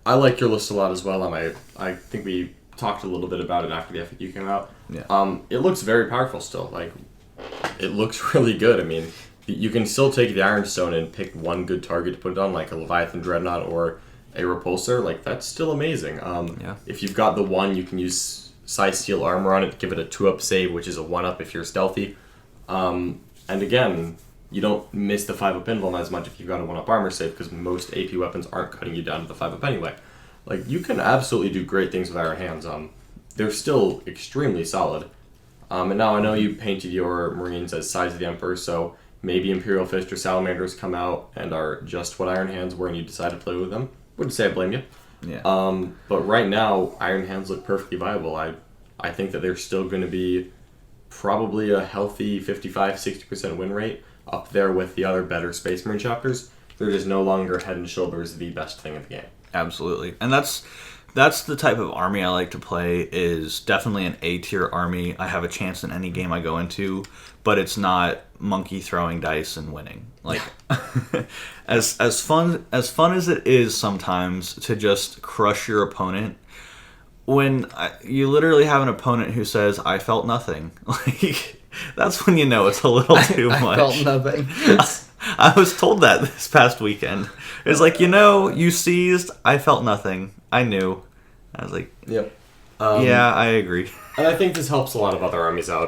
Speaker 4: I like your list a lot as well. I think we talked a little bit about it after the FAQ came out.
Speaker 3: Yeah.
Speaker 4: It looks very powerful still. Like, it looks really good. I mean, you can still take the Ironstone and pick one good target to put it on, like a Leviathan Dreadnought or a Repulsor. Like, that's still amazing. If you've got the one, you can use Size Steel Armor on it, give it a 2-up save, which is a 1-up if you're stealthy. And again, you don't miss the 5-up invuln as much if you've got a 1-up armor save, because most AP weapons aren't cutting you down to the 5-up anyway. Like, you can absolutely do great things with Iron Hands. They're still extremely solid. And now I know you painted your Marines as Sides of the Emperor, so maybe Imperial Fist or Salamanders come out and are just what Iron Hands were and you decide to play with them. Wouldn't say I blame you.
Speaker 3: Yeah.
Speaker 4: But right now, Iron Hands look perfectly viable. I think that they're still going to be probably a healthy 55-60% win rate, up there with the other better Space Marine chapters. They're just no longer head and shoulders the best thing in the game.
Speaker 3: Absolutely. And that's the type of army I like to play, is definitely an A-tier army. I have a chance in any game I go into, but it's not monkey throwing dice and winning. Like, as fun as it is sometimes to just crush your opponent, when you literally have an opponent who says, "I felt nothing," like, that's when you know it's a little too much.
Speaker 2: I felt nothing.
Speaker 3: I was told that this past weekend. It's like, you seized, I felt nothing. I knew. I was like,
Speaker 4: yep.
Speaker 3: Yeah, I agree.
Speaker 4: And I think this helps a lot of other armies out.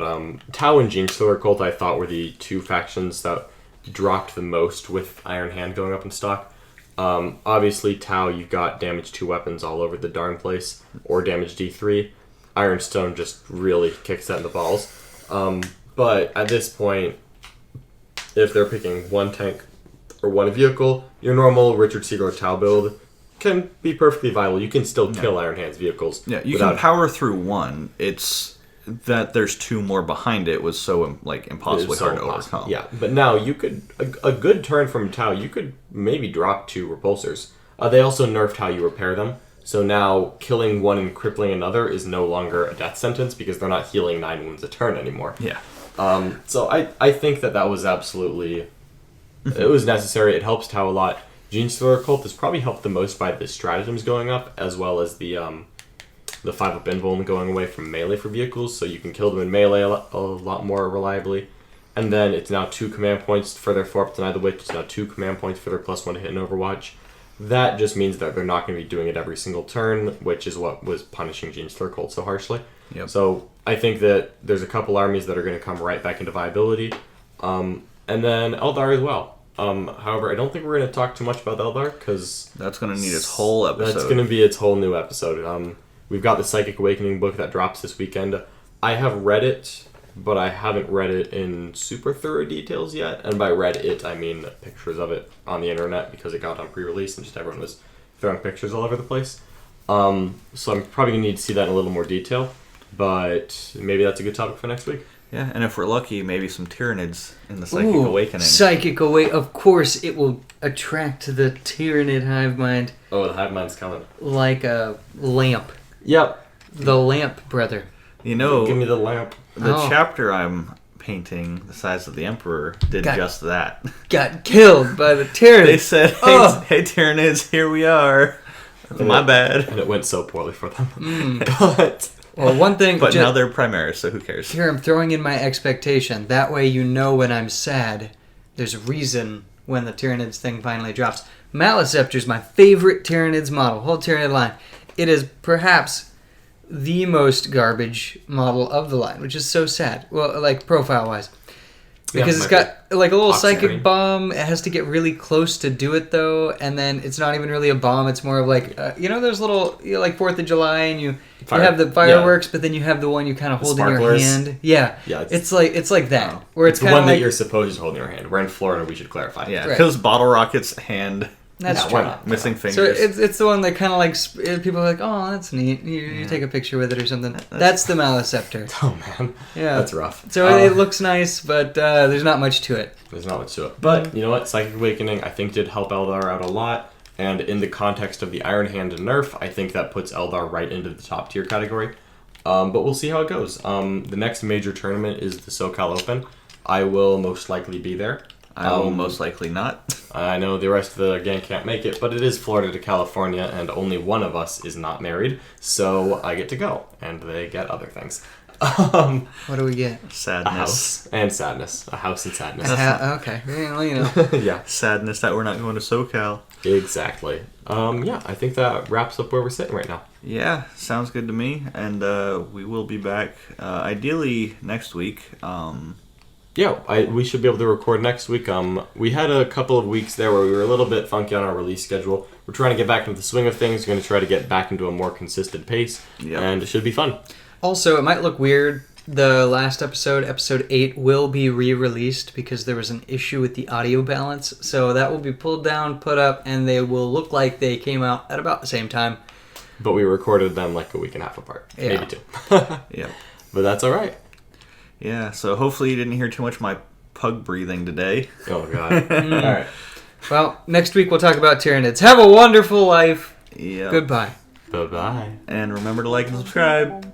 Speaker 4: Tau and Genestealer Cult, I thought, were the two factions that dropped the most with Iron Hand going up in stock. Obviously, Tau, you've got damage 2 weapons all over the darn place, or damage D3. Ironstone just really kicks that in the balls. But at this point, if they're picking one tank or one vehicle, your normal Richard Siegler Tau build can be perfectly viable. You can still kill Iron Hand's vehicles.
Speaker 3: Yeah, you can power through one. It's that there's 2 more behind it was so impossibly hard to overcome.
Speaker 4: Yeah, but now you could a good turn from Tau. You could maybe drop 2 repulsors. They also nerfed how you repair them. So now killing one and crippling another is no longer a death sentence because they're not healing 9 wounds a turn anymore.
Speaker 3: Yeah.
Speaker 4: So I think that was absolutely it was necessary. It helps Tau a lot. Genestealer Cult is probably helped the most by the stratagems going up, as well as the 5-up invuln going away from melee for vehicles, so you can kill them in melee a lot more reliably. And then it's now 2 command points for their 4-up Deny the Witch. It's now 2 command points for their +1 to hit in Overwatch. That just means that they're not going to be doing it every single turn, which is what was punishing Genestealer Cult so harshly.
Speaker 3: Yep.
Speaker 4: So I think that there's a couple armies that are going to come right back into viability. And then Eldar as well. However, I don't think we're going to talk too much about Eldar, because
Speaker 3: that's going to need its whole episode.
Speaker 4: That's going to be its whole new episode. We've got the Psychic Awakening book that drops this weekend. I have read it, but I haven't read it in super thorough details yet. And by read it, I mean pictures of it on the internet, because it got on pre-release and just everyone was throwing pictures all over the place. So I'm probably going to need to see that in a little more detail, but maybe that's a good topic for next week.
Speaker 3: Yeah, and if we're lucky, maybe some Tyranids in the Psychic Awakening.
Speaker 2: Psychic Awakening. Of course, it will attract the Tyranid hive mind.
Speaker 4: Oh, the hive mind's coming.
Speaker 2: Like a lamp.
Speaker 4: Yep.
Speaker 2: The lamp, brother.
Speaker 3: You know,
Speaker 4: give me the lamp.
Speaker 3: The chapter I'm painting, The Size of the Emperor, did just that.
Speaker 2: Got killed by the Tyranids.
Speaker 3: They said, hey Tyranids, here we are. My bad.
Speaker 4: And it went so poorly for them.
Speaker 2: But... Well, one thing...
Speaker 3: But now they're Primaris, so who cares?
Speaker 2: Here, I'm throwing in my expectation. That way you know when I'm sad, there's a reason when the Tyranids thing finally drops. Maliceptor's my favorite Tyranids model. Whole Tyranid line. It is perhaps the most garbage model of the line, which is so sad. Well, like, profile-wise. Because it's got, like, a little psychic bomb. It has to get really close to do it, though. And then it's not even really a bomb. It's more of, like, those little, like, 4th of July, and you have the fireworks, but then you have the one you kind of hold in your hand. Yeah. It's like that. Where it's
Speaker 4: the one that you're supposed to hold in your hand. We're in Florida, we should clarify.
Speaker 3: Yeah, because Bottle Rocket's hand
Speaker 2: That's
Speaker 4: Yeah,
Speaker 2: true.
Speaker 4: why not?
Speaker 3: Missing fingers.
Speaker 2: So it's the one that kind of like people are like, oh, that's neat. You take a picture with it or something. That's the Maliceptor.
Speaker 4: Oh man,
Speaker 2: Yeah,
Speaker 4: that's rough.
Speaker 2: So it looks nice, but there's not much to it.
Speaker 4: There's not much to it. But you know what? Psychic Awakening, I think, did help Eldar out a lot. And in the context of the Iron Hand nerf, I think that puts Eldar right into the top tier category. But we'll see how it goes. The next major tournament is the SoCal Open. I will most likely be there.
Speaker 3: I will most likely not.
Speaker 4: I know the rest of the gang can't make it, but it is Florida to California, and only one of us is not married, so I get to go, and they get other things.
Speaker 2: What do we get?
Speaker 4: A
Speaker 3: Sadness.
Speaker 4: house and sadness. A house and sadness.
Speaker 2: Okay, well, you know.
Speaker 4: Yeah,
Speaker 3: Sadness that we're not going to SoCal.
Speaker 4: exactly. Yeah, I think that wraps up where we're sitting right now.
Speaker 3: Yeah, sounds good to me. And we will be back ideally next week.
Speaker 4: Yeah, we should be able to record next week. We had a couple of weeks there where we were a little bit funky on our release schedule. We're trying to get back into the swing of things. We're going to try to get back into a more consistent pace, and it should be fun.
Speaker 2: Also, it might look weird. The last episode, episode 8, will be re-released because there was an issue with the audio balance. So that will be pulled down, put up, and they will look like they came out at about the same time.
Speaker 4: But we recorded them like a week and a half apart.
Speaker 2: Yeah.
Speaker 4: Maybe 2.
Speaker 3: Yeah.
Speaker 4: But that's all right.
Speaker 3: Yeah, so hopefully you didn't hear too much of my pug breathing today.
Speaker 4: Oh, God. All right.
Speaker 2: Well, next week we'll talk about Tyranids. Have a wonderful life.
Speaker 3: Yeah.
Speaker 2: Goodbye.
Speaker 4: Bye-bye.
Speaker 3: And remember to like and subscribe.